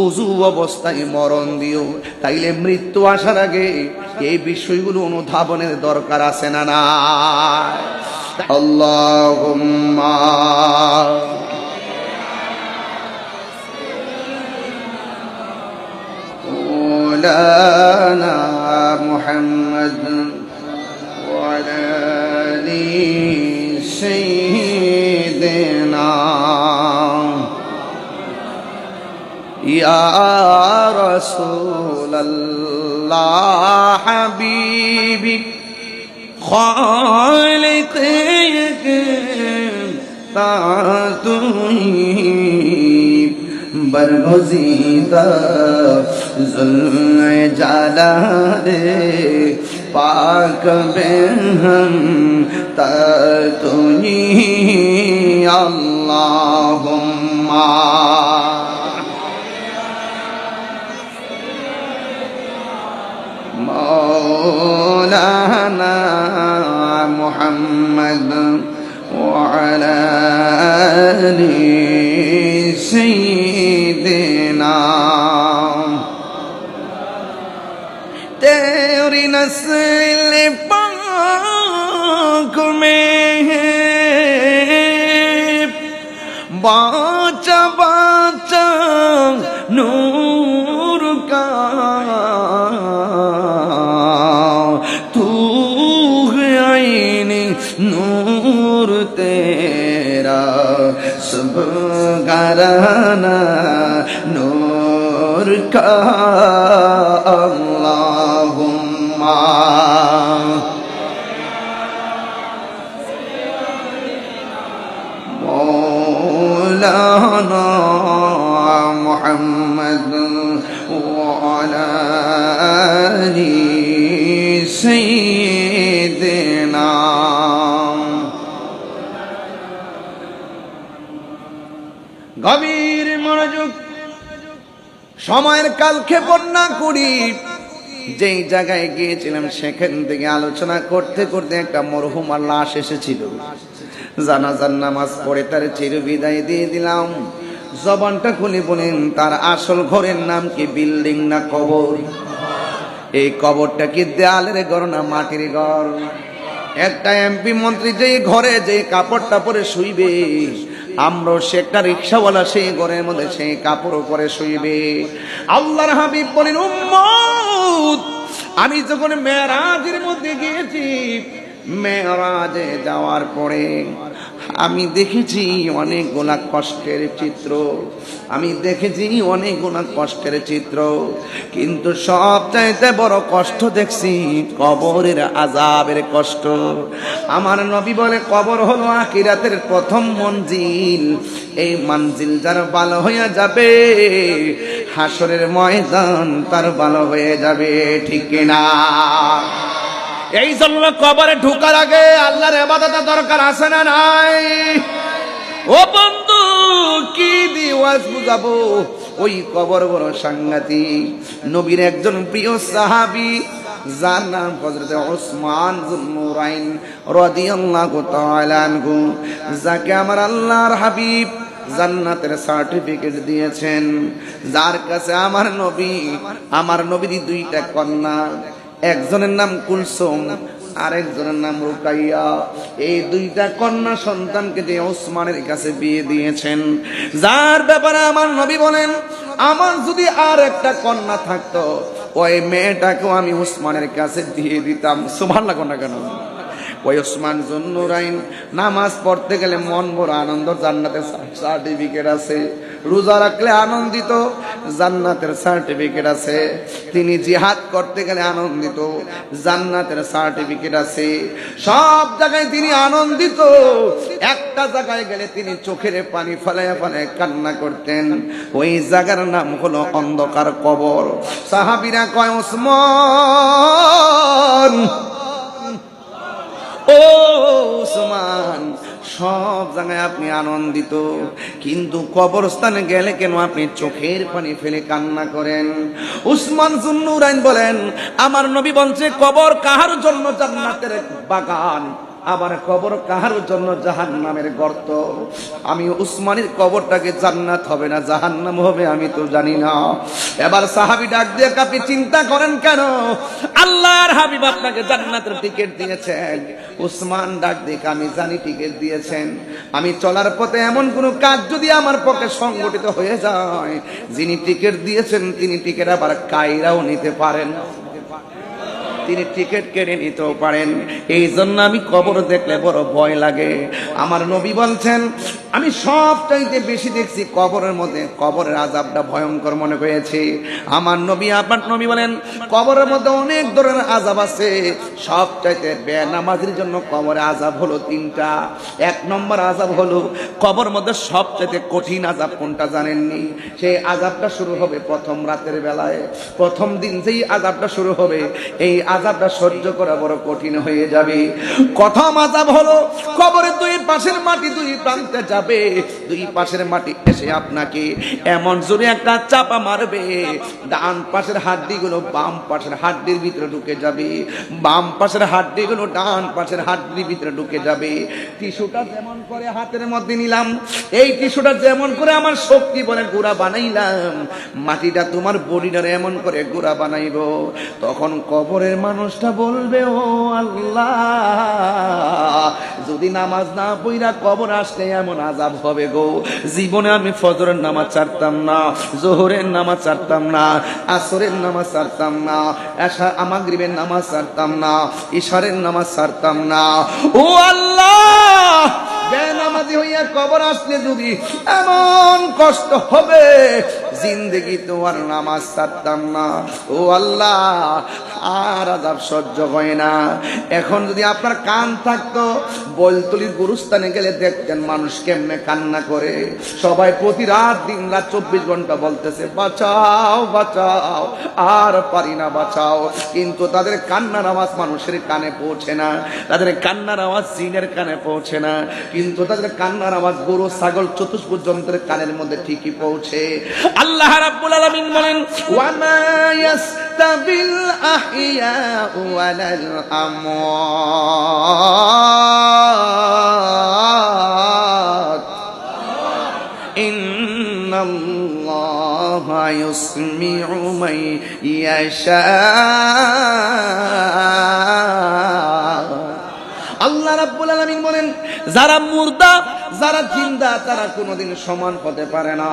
উজু অবস্থায় মরণ দিও। তাইলে মৃত্যু আসার আগে এই বিষয়গুলো অনুধাবনের দরকার আছে না? না, আল্লাহুম্মা مولانا محمد وعلى آل سيدنا يا رسول الله حبيبي خالقك تعطيب برگزیدہ ذل جلال پاک بے ہم تتوی اللہم مولانا محمد وعلى آل سيدنا तेरी नस्ल पाक में बाचा बाचा नूर का तू आईने नूर तेरा सब घराना नूर का अल्लाहुम्मा मौलाना मुहम्मद वअला आलि सय्यिदिना গভীর মনোযোগ সময়ের কালক্ষেপণ না করি যেই জায়গায় গিয়েছিলাম সেখান থেকে আলোচনা করতে করতে একটা মরহুমার লাশ এসেছিল জানাজার নামাজ পড়ে তার চির বিদায় দিয়ে দিলাম জবানটা খুলে বলেন তার আসল ঘরের নাম কি বিল্ডিং না কবর এই কবরটা কি দেয়ালের ঘর না মাটির ঘর একটা এমপি মন্ত্রী যেই ঘরে যে কাপড়টা পরে শুইবে আমরাও সে একটা রিক্সাওয়ালা সেই ঘরের মধ্যে সেই কাপড় পরে শুইবে আল্লাহর হাবিব বলেন উম্মত আমি যখন মেরাজের মধ্যে গিয়েছি মেরাজে যাওয়ার পরে আমি দেখেছি অনেকগুলা কষ্টের চিত্র আমি দেখেছি অনেকগুলা কষ্টের চিত্র কিন্তু সবচাইতে বড় কষ্ট দেখছি কবরের আযাবের কষ্ট আমার নবী বলে কবর হলো আখিরাতের প্রথম মঞ্জিল এই মঞ্জিল যার ভালো হয়ে যাবে হাসরের ময়দান তার ভালো হয়ে যাবে ঠিক কিনা এই জন্য কবরে ঢোকার আগে আল্লাহর ইবাদত দরকার আছে না নাই ও বন্ধু কি দিওয়াজ বুঝাবো ওই কবর বড় সাংঘাতিক নবীর একজন প্রিয় সাহাবী যার নাম হযরত ওসমান যুন্নুরাইন রাদিয়াল্লাহু তাআলা আনহু যাকে আমার আল্লাহর হাবিব জান্নাতের সার্টিফিকেট দিয়েছেন যার কাছে আমার নবীর দুইটা কন্যা একজনের নাম কুলসুম আর একজনের নাম রুকাইয়া এই দুইটা কন্যা সন্তানকে যে ওসমানের কাছে বিয়ে দিয়েছেন যার ব্যাপারে আমার নবী বলেন আমার যদি আর একটা কন্যা থাকতো ওই মেয়েটাকেও আমি ওসমানের কাছে দিয়ে দিতাম সুবহানাল্লাহ কোন না কেন ওই ওসমান যুন্নুরাইন নামাজ পড়তে গেলে মন ভরা আনন্দ জান্নাতের সার্টিফিকেট আছে রোজা রাখলে আনন্দিত জান্নাতের সার্টিফিকেট আছে তিনি জিহাদ করতে গেলে আনন্দিত জান্নাতের সার্টিফিকেট আছে সব জায়গায় তিনি আনন্দিত একটা জায়গায় গেলে তিনি চোখের পানি ফেলায় ফেলায় কান্না করতেন ওই জায়গার নাম হলো অন্ধকার কবর সাহাবীরা কয় ওসমান ও ওসমান সব জায়গায় আপনি আনন্দিত কিন্তু কবরস্থানে গেলে কেন আপনি চোখের পানি ফেলে কান্না করেন ওসমান যুন্নুরাইন বলেন আমার নবী বলছে কবর কাহার জন্য জান্নাতের বাগান আবার কবর কাহার জন্য জাহান্নামের গর্ত। আমি উসমানের কবরটাকে জান্নাত হবে না জাহান্নাম হবে আমি তো জানি না। এবার সাহাবী ডাক দিয়ে আপনি চিন্তা করেন কেন? আল্লাহর হাবিব আপনাকে জান্নাতের টিকিট দিয়েছেন। উসমান ডাক দিয়ে আমি জানি টিকিট দিয়েছেন। আমি চলার পথে এমন কোন কাজ যদি আমার পক্ষে সংগঠিত হয়ে যায়, যিনি টিকিট দিয়েছেন তিনি টিকিট আবার কায়রাও নিতে পারেন, তিনি টিকিট কেড়ে নিতেও পারেন। এই জন্য আমি কবর দেখলে বড় ভয় লাগে। আমার নবী বলছেন, আমি সবচাইতে বেশি দেখছি কবরের মধ্যে কবরের আযাবটা ভয়ঙ্কর মনে হয়েছে। আমার নবী আপনার নবী বলেন, কবরের মধ্যে অনেক ধরনের আযাব আছে। সবচাইতে বেনামাজির জন্য কবরে আযাব হলো তিনটা। এক নম্বর আযাব হলো কবর মধ্যে সবচাইতে কঠিন আযাব কোনটা জানেননি? সেই আযাবটা শুরু হবে প্রথম রাতের বেলায়। প্রথম দিন যেই আযাবটা শুরু হবে, এই আযাবটা সহ্য করা বড় কঠিন হয়ে যাবে। প্রথম আযাব হলো কবরের দুই পাশের মাটি দুই প্রান্তে যাবে। দুই পাশের মাটি এসে আপনাকে এমন জোরে একটা চাপা মারবে, ডান পাশের হাড্ডিগুলো বাম পাশের হাড্ডির ভিতরে ঢুকে যাবে, বাম পাশের হাড্ডিগুলো ডান পাশের হাড্ডির ভিতরে ঢুকে যাবে। টিস্যুটা যেমন করে হাতের মধ্যে নিলাম, এই টিস্যুটা যেমন করে আমার শক্তি বলে গুড়া বানাইলাম, মাটিটা তোমার বডিটারে এমন করে গুড়া বানাইবো। তখন কবরের মানুষটা বলবে, ও আল্লাহ, যদি নামাজ না পড়া কবর আসলে এমন আযাব হবে গো। জীবনে আমি ফজরের নামাজ ছাড়তাম না, জোহরের নামাজ ছাড়তাম না, আসরের নামাজ ছাড়তাম না, মাগরিবের নামাজ ছাড়তাম না, ইশারের নামাজ ছাড়তাম না। ও আল্লাহ, বেনামাজি হইয়া কবর আসলে যদি এমন কষ্ট হবে, জিন্দেগি তোমার নামাজ ছাড়তাম না। ও আল্লাহ, আর আযাব সহ্য হয় না। এখন যদি আপনার কান থাকতো, বলতলির গুরুস্থানে গেলে দেখতেন মানুষ কেমনে কান্না করে। সবাই প্রতি রাত দিন রাত 24 ঘন্টা বলতেছে, বাঁচাও বাঁচাও, আর পারি না বাঁচাও। কিন্তু তাদের কান্নার আওয়াজ মানুষের কানে পৌঁছে না, তাদের কান্নার আওয়াজ জিনের কানে পৌঁছে না, কিন্তু তাদের কান্নার আওয়াজ গরু ছাগল চতুষ্পদ যন্ত্রের কানের মধ্যে ঠিকই পৌঁছে। আল্লাহ রাব্বুল আলামিন বলেন, ওয়া মা ইয়াস্তাবিল আহিয়া ওয়ালাল আমওয়াত ইন্নাল্লাহা ইউসমিউ মান ইয়াশা। আল্লাহ রাব্বুল আলামিন বলেন, যারা মুর্দা যারা জিন্দা তারা কোনোদিন সমান হতে পারে না।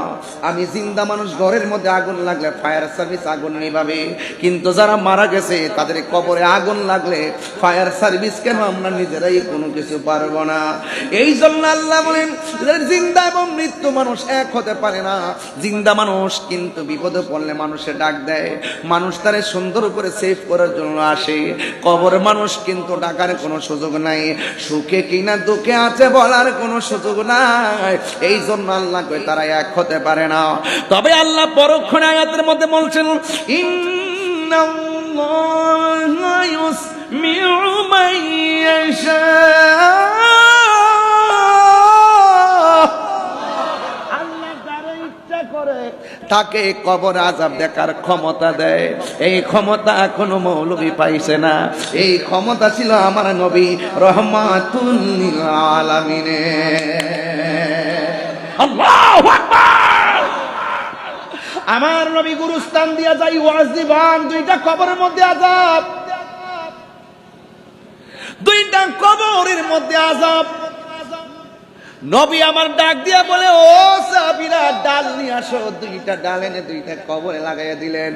আমি জিন্দা মানুষ ঘরের মধ্যে আগুন লাগলে ফায়ার সার্ভিস আগুন নিভাবে, কিন্তু যারা মারা গেছে তাদের কবরে আগুন লাগলে ফায়ার সার্ভিস কেন আমরা নিজেরাই কোনো কিছু পারবো না। এই জন্য আল্লাহ বলেন, জিন্দা এবং মৃত্যু মানুষ এক হতে পারে না। জিন্দা মানুষ কিন্তু বিপদে পড়লে মানুষে ডাক দেয়, মানুষ তারে সুন্দর করে সেভ করার জন্য আসে। কবর মানুষ কিন্তু ডাকার কোনো সুযোগ নাই, সুখে কিনা দুঃখে আছে বলার কোনো সুযোগ নাই। এই জন্য আল্লাহ কই তারা এক হতে পারে না। তবে আল্লাহ পরক্ষণে আয়াতের মধ্যে বলছেন, ইন্নাল্লাহা ইউসমিউ মান ইয়াশা। আল্লাহ যারা ইচ্ছা করে তাকে কবর আযাব দেখার ক্ষমতা দেয়। এই ক্ষমতা এখনো মৌলবী পাইছে না। এই ক্ষমতা ছিল আমার নবী রহমাতুল লিল আলামিনের। আল্লাহু আকবার। আমার নবী গুরুস্থান দিয়া যাই ওয়াজ দিবান, দুইটা কবরের মধ্যে আযাব, দুইটা কবরের মধ্যে আযাব। নবী আমার ডাক দিয়া বলে, ও সাহাবীরা ডাল নিয়ে আসো। দুইটা ডাল এনে দুইটা কবরে লাগাইয়া দিলেন।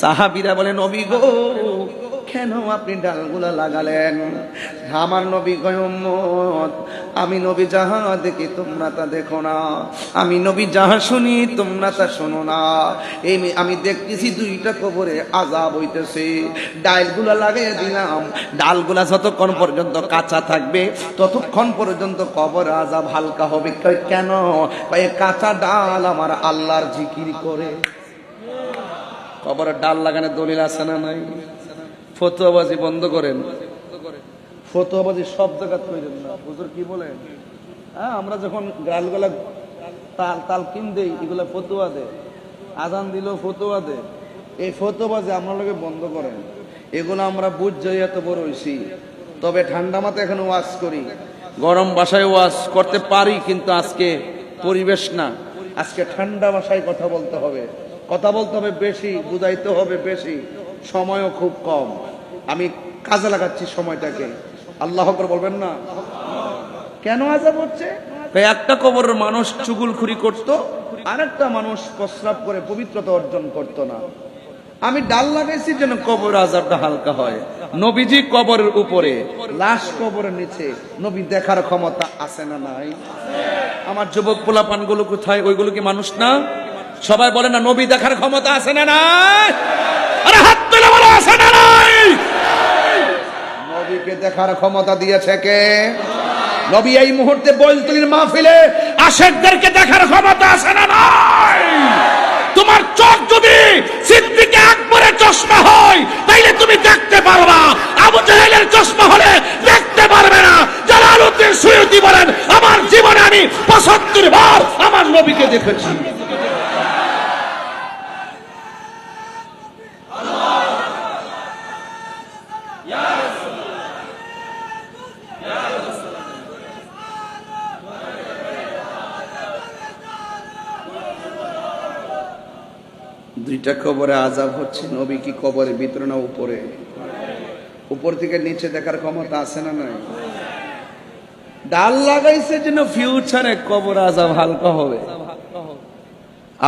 সাহাবীরা বলে, নবী গো, কেন আপনি ডালগুলা লাগালেন? আমার নবী কয়, উম্মত, আমি নবী যাহা দেখি তোমরা তা দেখো না, আমি নবী যাহা শুনি তোমরা তা শোনো না। এই আমি দেখতেছি দুইটা কবরে আযাব হইতেছে, ডালগুলা লাগাইয়া দিলাম। ডালগুলা যতক্ষণ পর্যন্ত কাঁচা থাকবে ততক্ষণ পর্যন্ত কবর আযাব হালকা হবে। কেন? এই কাঁচা ডাল আমার আল্লাহর জিকির করে। কবরের ডাল লাগানোর দলিল আছে না নাই? ফতোয়াবাজি বন্ধ করেন, ফতোয়াবাজি সব জায়গা করেন না। হুজুর কি বলেন? হ্যাঁ, আমরা যখন ডালগুলা তাল কিন দেই, এগুলা ফতোয়া দে, আজান দিল ফতোয়া দে। এই ফতোয়াবাজি আমরা লোকে বন্ধ করেন। এগুলো আমরা বুঝ যাই এত বড় হইছি, তবে ঠান্ডা মাথায় এখন ওয়াজ করি, গরম বাসায় ওয়াজ করতে পারি, কিন্তু আজকে পরিবেশ না, আজকে ঠান্ডা ভাষায় কথা বলতে হবে, কথা বলতে হবে বেশি, বুঝাইতে হবে বেশি, সময়ও খুব কম। আমি কাজে লাগাচ্ছি সময়টাকে। আল্লাহ আকবার বলবেন না? কেন আযাব হচ্ছে? একটা কবরের মানুষ চুগলখুরি করত, আরেকটা মানুষ প্রস্রাব করে পবিত্রতা অর্জন করত না। আমি ডাল লাগাইছি যেন কবর আযাবটা হালকা হয়। নবীজি কবরের উপরে, লাশ কবরের নিচে, নবী দেখার ক্ষমতা আছে না নাই? আমার যুবক পোলাপান গুলো কোথায়? ওইগুলো কি মানুষ না? সবাই বলে না নবী দেখার ক্ষমতা আছে না নাই? আরে হাত তুলে বলো আছে না নাই? নবীকে দেখার ক্ষমতা দিয়েছে কে? নবী এই মুহূর্তে বৈলতুলির মাহফিলে আশিকদেরকে দেখার ক্ষমতা আছে না নাই? তোমার চোখ যদি সিদ্দিক আকবরের চশমা হয় তাইলে তুমি দেখতে পারবা, আবু জাহেলের চশমা হলে দেখতে পারবে না। জালালউদ্দিন সুয়ুতি বলেন, আমার জীবনে আমি ৭৫ বার আমার নবীকে দেখেছি। দুইটা কবরে আযাব হচ্ছে। নবী কি কবরের ভিতরে না উপরে? উপর থেকে নিচে দেখার ক্ষমতা আছে না নাই? ডাল লাগাইছে যেন ফিউচারে কবর আযাব হালকা হবে।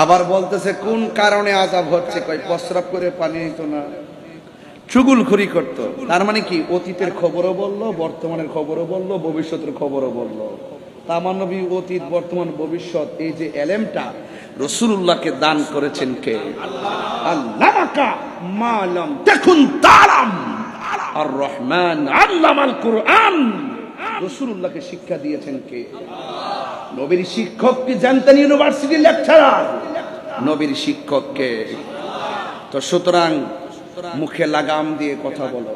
আবার বলতেছে কোন কারণে আযাব হচ্ছে? কই প্রস্রাব করে পানি হইতো না, চুগলখুরি করত। তার মানে কি? অতীতের খবরও বললো, বর্তমানের খবরও বললো, ভবিষ্যতের খবরও বললো। তা আমার নবী অতীত, বর্তমান, ভবিষ্যৎ এই যে এলেমটা রাসূলুল্লাহকে দান করেছেন কে? আল্লামাকা মা লাম তাকুন তাআলাম, আর রহমান আল্লামাল কুরআন। রাসূলুল্লাহকে শিক্ষা দিয়েছেন কে? নবীর শিক্ষক কি জানতেন? University lecturer. নবীর শিক্ষক কে? তো সুতরাং মুখে লাগাম দিয়ে কথা বলো।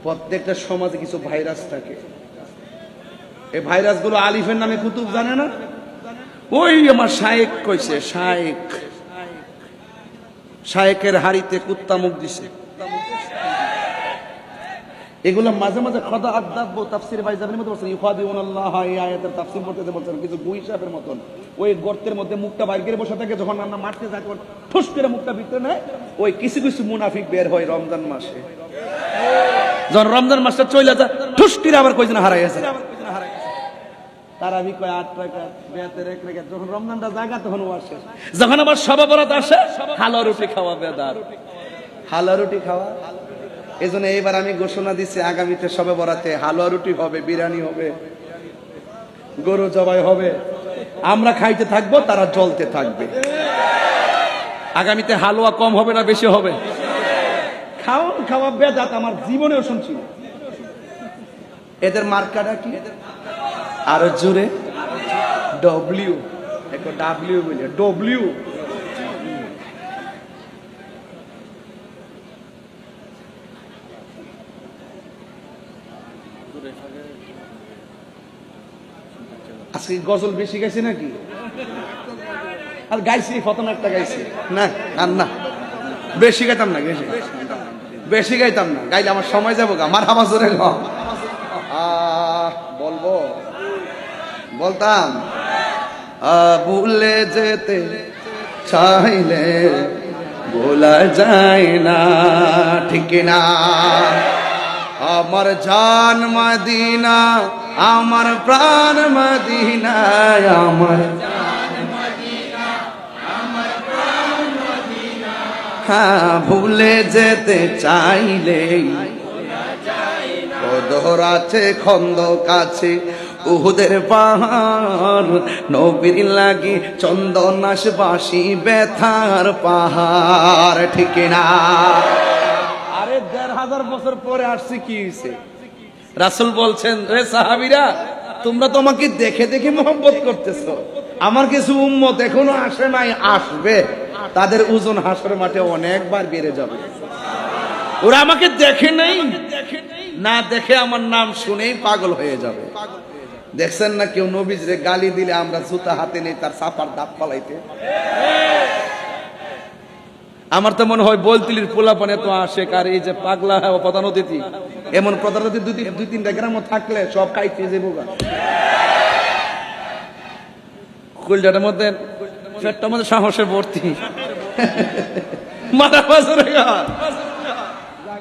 প্রত্যেকটা সমাজে কিছু ভাইরাস থাকে। এই ভাইরাস গুলো আলিফের নামে কুতুব জানে না? ওই আমার শায়েক কইছে, শায়েকের হাড়িতে কুত্তা মুখ দিছে। এগুলো মাঝে মাঝে খোদা আদাব তাফসীর ভাইজানের মধ্যে বলছেন, ইউখাদিউনাল্লাহ, এই আয়াতের তাফসীর করতে বলছেন কিছু গুই সাপের মতন। ওই গর্তের মধ্যে মুখটা বাইর করে বসে থাকে, যখন আমরা মারতে যাই তখন ঠুস করে মুখটা ভিতরে নেয়। ওই কিছু কিছু মুনাফিক বের হয় রমজান মাসে। যখন রমজান মাসটা চলে যায় ঠুস করে আবার কয়জন হারাই আছে। তারাবি কয় 8 রাকাত, বেয়াতের 1 রাকাত। যখন রমজানটা জাগা তখন ওয়াজ শেষ। যখন আবার শবে বরাত আসে, হালুয়া রুটি খাওয়া বেদাত। হালুয়া রুটি খাওয়া। এজন্য এইবার আমি ঘোষণা দিচ্ছি, আগামীতে শবে বরাতে হালুয়া রুটি হবে, বিরিয়ানি হবে, গরু জবাই হবে। আমরা খাইতে থাকবো, তারা জ্বলতে থাকবে। আগামীতে হালুয়া কম হবে না বেশি হবে? খাওয়া বেদাত। আমার জীবনেও শুনছি। এদের মার্কাটা কি? আরো জোরে ডব্লিউ, একটু ডাব্লিউ বলে ডব্লিউ। আজকে গজল বেশি গাইছে নাকি? আর গাইছি প্রথম একটা গাইছি না, আর না বেশি গাইতাম না, বেশি গাইতাম না। গাইলে আমার সময় যাবো গা। আমার হামা জোরে বলবো, বলতাম ভুলে যেতে চাইলে ভোলা যায় না, ঠিক না? আমার জান মদিনা, আমার প্রাণ মদিনা, আমার হ্যাঁ ভুলে যেতে চাইলে কদর আছে খন্দক আছে উহুদের পাহাড়, নবীর লাগি চন্দনাস বাসি ব্যথার পাহাড়, ঠিক না? আরে ১৫০০ বছর পরে আসছে, কি হয়েছে? রাসূল বলছেন, রে সাহাবীরা, তোমরা তো আমাকে দেখে দেখে মহব্বত করতেছো। আমার কিছু উম্মত এখনো আসে নাই, আসবে। তাদের ওজন হাসরের মাঠে অনেকবার বেড়ে যাবে। ওরা আমাকে দেখে নাই, না দেখে আমার নাম শুনেই পাগল হয়ে যাবে। দেখছেন না কেউ নবীজরে গালি দিলে আমরা জুতা হাতে নেই তার সাপার দাঁত পালাইতে? আমার তো মনে হয় বলতিলির পোলাপানে তো আসে আর এই যে পাগলা প্রধান অতিথি, এমন প্রধান অতিথি দুই তিনটা গ্রামও থাকলে সব খাইতে যাবো গা। কুলজাটার মধ্যে পেটটার মধ্যে সাহসে ভর্তি, মাথা বাজরে গা।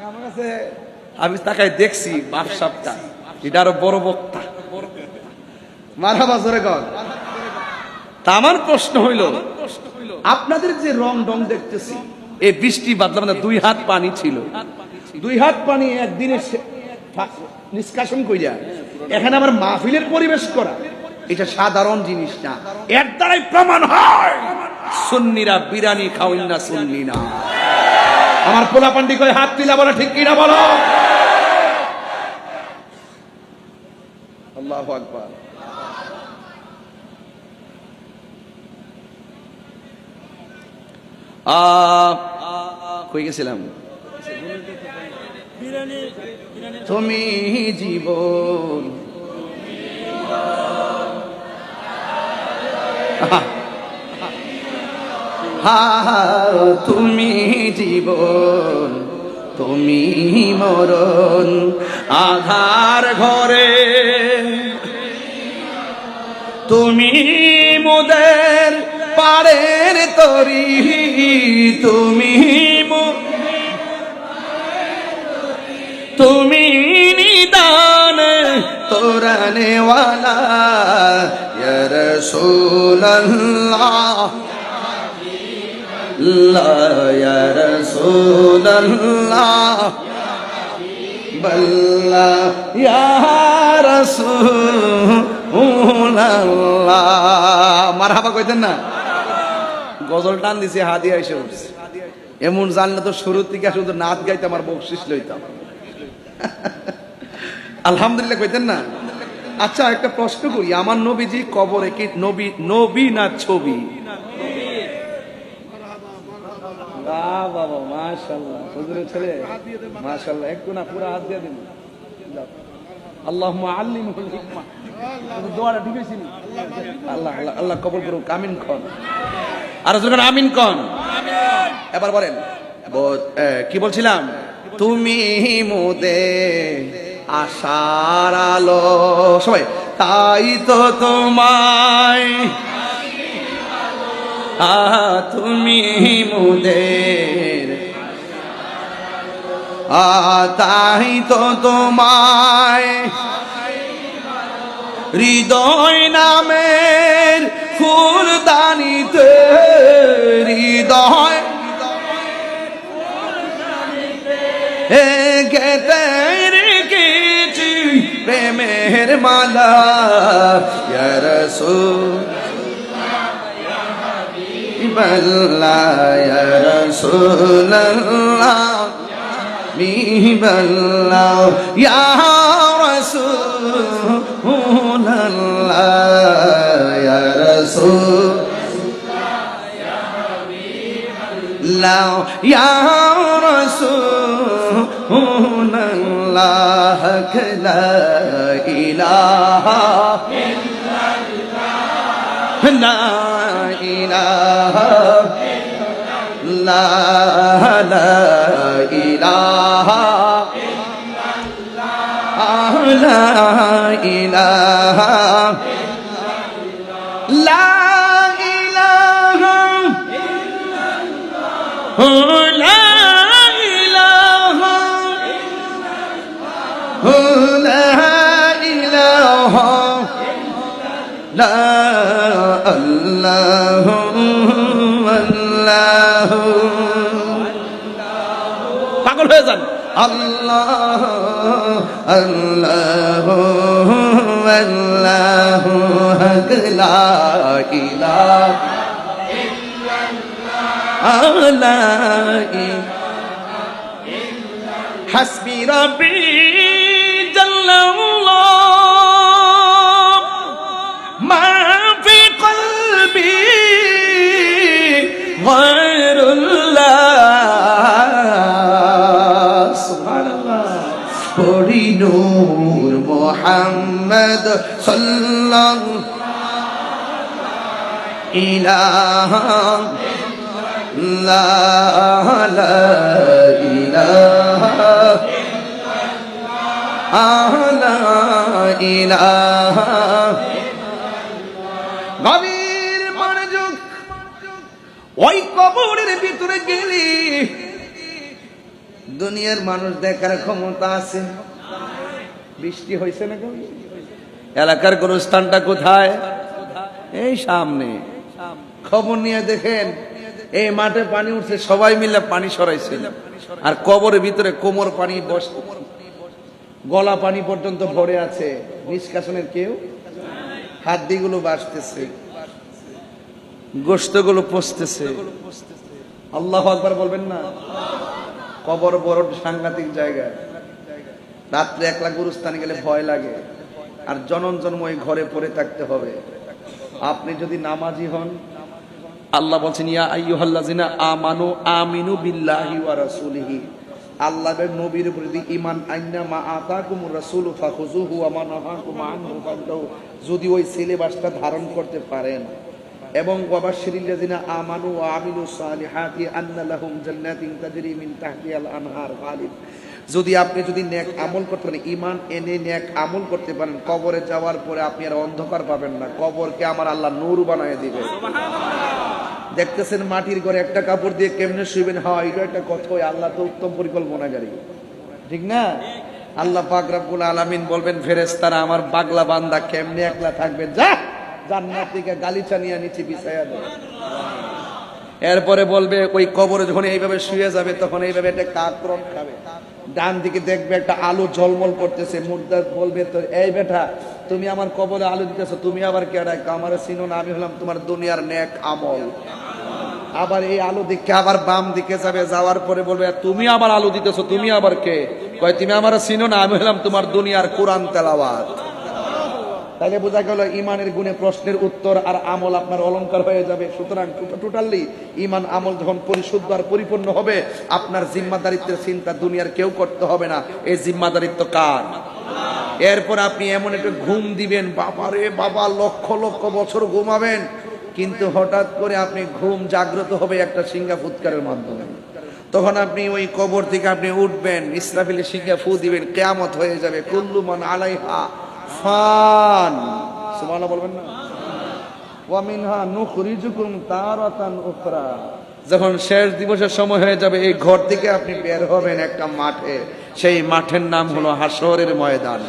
আমার কাছে আমি তাকাই দেখছি বাপ সাপটা, এটা আরো বড় বক্তা, মাথা বাজরে গল। তা আমার প্রশ্ন হইল, আপনাদের যে রং ডং দেখতেছি, এই বৃষ্টি বাদলা মানে 2 হাত পানি ছিল, 2 হাত পানি একদিনে নিষ্কাশন কইরা এখানে আমার মাহফিলের পরিবেশ করা, এটা সাধারণ জিনিস না। এর দ্বারাই প্রমাণ হয় সুন্নিরা বিরানি খাওয়েন না, সুন্নি না। আমার পোলা পান্ডি কই হাত তুলা বলো, ঠিক কিনা বলো? আল্লাহু আকবার। কই গেছিলাম? তুমি জীবন, তুমি জীবন, তুমি মরণ, আধার ঘরে তুমি মোদের পারের তরি, তুমি তুমি নিদান তোরানেওয়ালা ইয়া রাসূলুল্লাহ, ইয়া রাসূলুল্লাহ, বল্লা ইয়া রাসূলুল্লাহ। মারহাবা কইতেন না? গজল টান দিছে, হাদিয়া এসে উঠছে। এমন জানলে তো শুরুর থেকে শুধু নাচ গাইতে আমার বকশিস লইতাম। আলহামদুলিল্লাহ কইতেন না? আচ্ছা একটা প্রশ্ন করি, আমার নবীজি কবরে কি নবী নবী না ছবি? বাবা মাশাআল্লাহ, হুজুরের ছেলে মাশাআল্লাহ, একটু না পুরো হাত দিয়ে দিন। আল্লাহুম্মা আল্লিমহুল হিকমা, দোয়াটা ঠিক হইছে নি? আল্লাহ আল্লাহ আল্লাহ কবুল করুক, আমিন কোন। আর যখন আমিন কোন, এবার বলেন কি বলছিলাম? তুমি মোদের আশার আলো, সবাই তাই তো তোমায়, তুমি মোদের, তাই তো তোমায় হৃদয় নামের ফুলদানিতে, হৃদয় গেতে রেখেছি প্রেমের মালা, ইয়া রাসূলুল্লাহ, ইয়া রাসূলুল্লাহ, বিল্লাহ ইয়া রাসূলুল্লাহ, ইয়া রাসূলুল্লাহ, ইয়া রাসূলুল্লাহ, লা ইলাহা ইল্লাল্লাহ, লা ইলাহা ইল্লাল্লাহ, লা ইলাহা ইল্লাল্লাহ, লা ইলাহা ইল্লাল্লাহ, লা ইলাহা ইল্লাল্লাহ, লা ইলাহা লা আল্লাহু আল্লাহু, পাগল হয়ে যান। আল্লাহ আল্লাহু আল্লাহু, লা ইলাহা ইল্লাল্লাহ, হাসবি রাব্বি জাল্লাল্লাহ, মা ফি কলবি গায়রুল্লাহ, সুবহানাল্লাহ। পড়ি নূর মুহাম্মদ সাল্লাল্লাহু ইলাহা লা লা ইলাহা লা ইলাহা। গভীর মনোযোগ, ওই কবরের ভিতরে গেলি দুনিয়ার মানুষ দেখার ক্ষমতা আছে। বৃষ্টি হয়েছে না? এলাকার গোরস্থানটা কোথায়? এই সামনে। খবর নিয়ে দেখেন এই মাঠে পানি উঠছে, সবাই মিলে পানি সরাইছে, আর কবরের ভিতরে কোমর পানি, গলা পানি পর্যন্ত ভরে আছে। নিষ্কাশনের কেউ, হাড্ডিগুলো বাসতেছে, গোশতগুলো পচতেছে। আল্লাহু আকবার বলবেন না? কবর বড় সাংঘাতিক জায়গা। রাত্রে একলা গুরুস্থানে গেলে ভয় লাগে, আর জনম জন্ম ওই ঘরে পড়ে থাকতে হবে। আপনি যদি নামাজি হন, আল্লাহ বলছেন ইয়া আইয়ুহাল্লাযিনা আমানু আমিনু বিল্লাহি ওয়া রাসূলিহি, আল্লাহর নবীর উপর যদি ঈমান আইনা মা আতাকুমুর রাসূলু ফাখুযুহু ওয়া মা নাহাকুম আনহু ফান্তাহু, যদি ওই সিলেবাসটা ধারণ করতে পারেন, এবং ওয়াবাশশিরিল্লাযিনা আমানু ওয়া আমিলুস সালিহাতি আন্না লাহুম জান্নাতিন তাজরি মিন তাহতিহাল আনহার খালিদ, যদি আপনি যদি নেক আমল করতে পারেন, ঈমান এনে নেক আমল করতে পারেন, কবরে যাওয়ার পরে আপনি আর অন্ধকার পাবেন না, কবরকে আমার আল্লাহ নূর বানায় দিবে। দেখতেছেন মাটির ঘরে একটা কাপড় দিয়ে কেমনে শুইবেন, হয় এটা একটা কথা। আল্লাহ তো উত্তম পরিকল্পনাকারী, ঠিক না? আল্লাহ পাক রব্বুল আলামিন বলবেন ফেরেশতারা আমার পাগলা বান্দা কেমনে একলা থাকবে, যা জান্নাত থেকে গালিচা নিয়ে নিচে বিছায়া দাও। এরপরে বলবে ওই কবরে যখন এইভাবে শুয়ে যাবে, তখন এইভাবে একটা কাকরম খাবে, ডান দিকে দেখবে একটা আলো ঝলমল করতেছে, মুর্দা বলবে তো এই বেটা তুমি আমার কবরে আলো দিতেছো, তুমি আবার কে? আমার চিনো না, আমি হলাম তোমার দুনিয়ার নেক আমল। আবার এই আলো দিকে আবার বাম দিকে যাবে, যাওয়ার পরে বলবে তুমি আবার আলো দিতেছো, তুমি আবার কে? কয় তুমি আমার চিনো না, আমি হলাম তোমার দুনিয়ার কোরআন তেলাওয়াত। তাইলে বোঝা গেল ইমানের গুণে প্রশ্নের উত্তর আর আমল আপনার অলংকার হয়ে যাবে। সুতরাং টোটালি ইমান আমল যখন পরিশুদ্ধ আর পরিপূর্ণ হবে, আপনার জিম্মাদারিত্বের চিন্তা দুনিয়ার কেউ করতে হবে না। এই জিম্মাদারিত্ব কার? এরপর আপনি এমন একটা ঘুম দিবেন, বাবারে বাবা, লক্ষ লক্ষ বছর ঘুমাবেন, কিন্তু হঠাৎ করে আপনি ঘুম জাগ্রত হবে একটা সিংহা ফুৎকারের মাধ্যমে। তখন আপনি ওই কবর থেকে আপনি উঠবেন, ইসরাফিলের সিংহা ফু দিবেন, কিয়ামত হয়ে যাবে। কুল্লু মান আলাইহা ফান, সুবহানাল্লাহ বলবেন না? ওয়া মিনহা নুখরিজুকুম তারাতান উখরা, যখন শেষ দিবসের সময় হয়ে যাবে, এই ঘর থেকে আপনি বের হবেন একটা মাঠে, সেই মাঠের নাম হলো হাসরের ময়দান।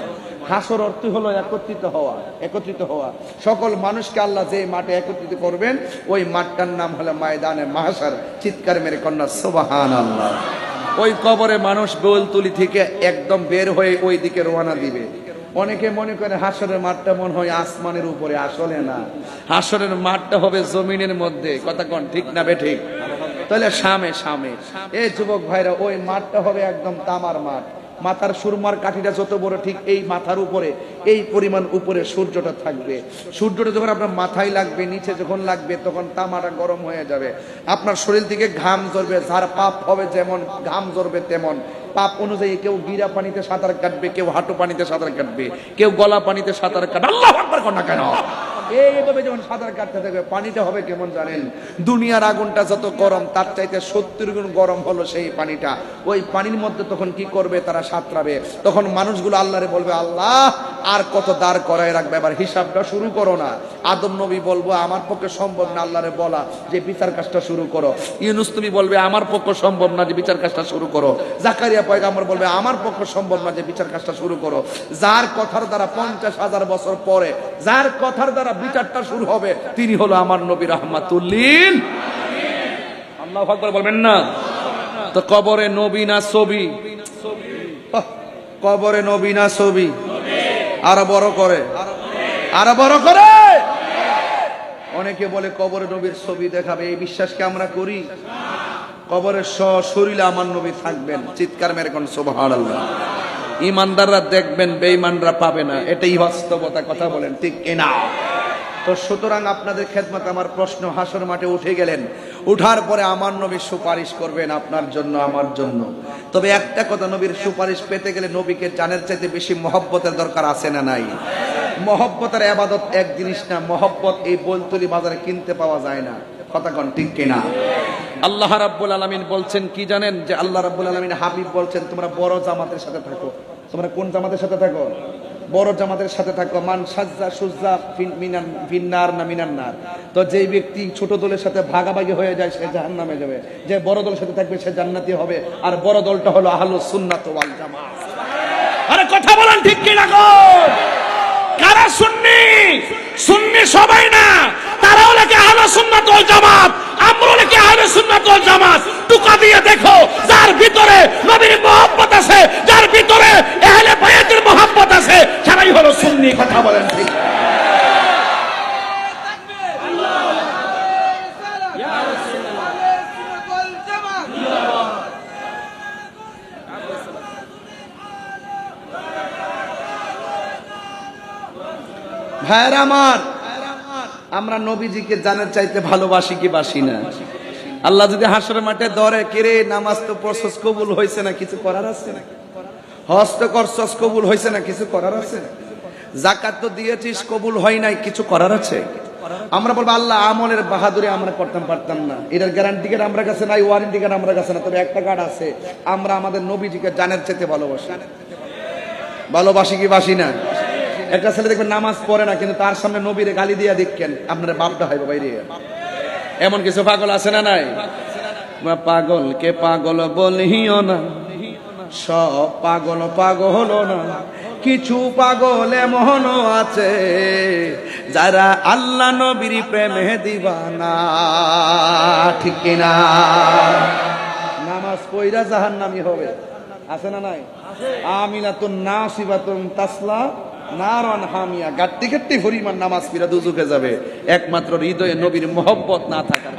হাসর অর্থ হলো একত্রিত হওয়া, একত্রিত হওয়া। সকল মানুষকে আল্লাহ যে মাঠে একত্রিত করবেন, ওই মাঠটার নাম হলো ময়দানে মাহশর। চিৎকার মেরে কন্যা সুবহানাল্লাহ। ওই কবরে মানুষ বেলতুলি থেকে একদম বের হয়ে ওই দিকে রওনা দিবে। অনেকে মনে করে হাসরের মাঠটা মনে হয় আসমানের উপরে, আসলে না, হাসরের মাঠটা হবে জমিনের মধ্যে। কথা কোন ঠিক না বে ঠিক? তাহলে সামে সামে এই যুবক ভাইরা, ওই মাঠটা হবে একদম তামার মাঠ। মাথার সুরমার কাঠিটা যত বড়, ঠিক এই মাথার উপরে এই পরিমাণ উপরে সূর্যটা থাকবে। সূর্যটা যখন আপনার মাথায় লাগবে, নিচে যখন লাগবে, তখন তামাটা গরম হয়ে যাবে। আপনার শরীর থেকে ঘাম ঝরবে, যার পাপ হবে যেমন ঘাম ঝরবে তেমন। পাপ অনুযায়ী কেউ গিরা পানিতে সাঁতার কাটবে, কেউ হাঁটু পানিতে সাঁতার কাটবে, কেউ গলা পানিতে সাঁতার কাটবে। আল্লাহু আকবার কোন না কেন? এইভাবে যখন সাঁতার কাটতে থাকবে, পানিটা হবে কেমন জানেন? দুনিয়ার আগুনটা যত গরম, তার চাইতে 70 গুণ গরম হলো সেই পানিটা। ওই পানির মধ্যে তখন কি করবে? তারা সাঁতরাবে। তখন মানুষগুলো আল্লাহরে বলবে, আল্লাহ আর কত দাঁড় করায় রাখবে, এবার হিসাবটা শুরু করো না। আদম নবী বলবো, আমার পক্ষে সম্ভব না আল্লাহরে বলা যে বিচার কাজটা শুরু করো। ইউনূস নবী বলবে, আমার পক্ষে সম্ভব না যে বিচার কাজটা শুরু করো। জাকারিয়া পয়গম্বর বলবে, আমার পক্ষে সম্ভব না যে বিচার কাজটা শুরু করো। যার কথার দ্বারা 50,000 বছর পরে যার কথার দ্বারা বিচারটা শুরু হবে, তিনি হলো আমার নবী রাহমাতুল লিল আলামিন। আল্লাহু আকবার বলবেন না? তো কবরে নবী না ছবি? কবরে নবী না ছবি? আরো বড় করে, আরো বড় করে। অনেকে বলে কবরে নবীর ছবি দেখাবে, এই বিশ্বাসকে আমরা করি? কবরের শরীরে আমার নবী থাকবেন। চিৎকার মেরে কোন সুবহানাল্লাহ। ইমানদাররা দেখবেন, বেঈমানরা পাবে না, এটাই বাস্তবতা। কথা বলেন ঠিক কিনা? তো সুতরাং আপনাদের খেদমত আমার প্রশ্ন, হাসর মাঠে উঠে গেলেন, উঠার পরে আমার নবী সুপারিশ করবেন আপনার জন্য, আমার জন্য। তবে একটা কথা, নবীর সুপারিশ পেতে গেলে নবীকে জানের চাইতে বেশি মহব্বতের দরকার আছে না নাই? মহব্বতের ইবাদত এক জিনিস না, মহব্বত এই বলতলি বাজারে কিনতে পাওয়া যায় না। কথা কোন ঠিক কিনা? আল্লাহ রাব্বুল আলামিন বলছেন কি জানেন, যে আল্লাহ রাব্বুল আলামিন হাবিব বলছেন তোমরা বড় জামাতের সাথে থাকো। তোমরা কোন জামাতের সাথে থাকো? বড় জামাতের সাথে থাকো। মান সাজ্জা সুজ্জা ফিন্নার না মিনান্নার। তো যেই ব্যক্তি ছোট দলের সাথে ভাগাভাগি হয়ে যায় সে জাহান্নামে যাবে, যে বড় দলের সাথে থাকবে সে জান্নাতি হবে। আর বড় দলটা হলো আহলুস সুন্নাত ওয়াল জামাত। আরে কথা বলেন ঠিক কি না গো? কারা সুন্নি? সুন্নি সবাই না, তারাও লেখে আহলুস সুন্নাত ওয়াল জামাত, আমরাও লেখে আহলুস সুন্নাত ওয়াল জামাত। টুকা দিয়ে দেখো, যার ভিতরে নবীর মহব্বত আছে, যার ভিতরে আহলে বায়াতের মহব্বত আছে, সবাই হলো সুন্নি। কথা বলেন ঠিক? ভাইরা আমার, আমরা নবীজিকে জানার চাইতে ভালোবাসি কি বাসি না? আল্লাহ যদি হাসরের মাঠে ধরে, কিরে নামাজ তো পড়ছস কবুল হয়েছে না, কিছু করার আছে? হজ তো করছস কবুল হয়েছে না, কিছু করার আছে? যাকাত তো দিয়েছিস কবুল হয় নাই, কিছু করার আছে? আমরা বলবো আল্লাহ আমলের বাহাদুরি আমরা করতাম পারতাম না, এটার গ্যারান্টি কার্ড আমার কাছে নাই, ওয়ারেন্টি কার্ড আমার কাছে না, তবে একটা কার্ড আছে, আমরা আমাদের নবীজিকে জানার চাইতে ভালোবাসি। ভালোবাসি কি বাসি না? একটা ছেলে দেখবেন নামাজ পড়ে না, কিন্তু তার সামনে নবীরে গালি দিয়া দেখেন, আপনার বাপটা হয় বাইরে। এমন কিছু পাগল আছে না নাই? পাগলকে পাগল বলিও না, সব পাগল পাগল না, কিছু পাগল এমন আছে যারা আল্লাহ নবীর প্রেমে দিবানা। ঠিক কিনা? নামাজ পয়রা জাহান্নামী হবে, আছে না নাই? আমিনাতুন নাসিবাতুন তাসলা নারান হামিয়া, গাট্টি গাট্টি পরিমাণ নামাজ পড়া দুজকে যাবে, একমাত্র হৃদয়ে নবীর মহব্বত না থাকার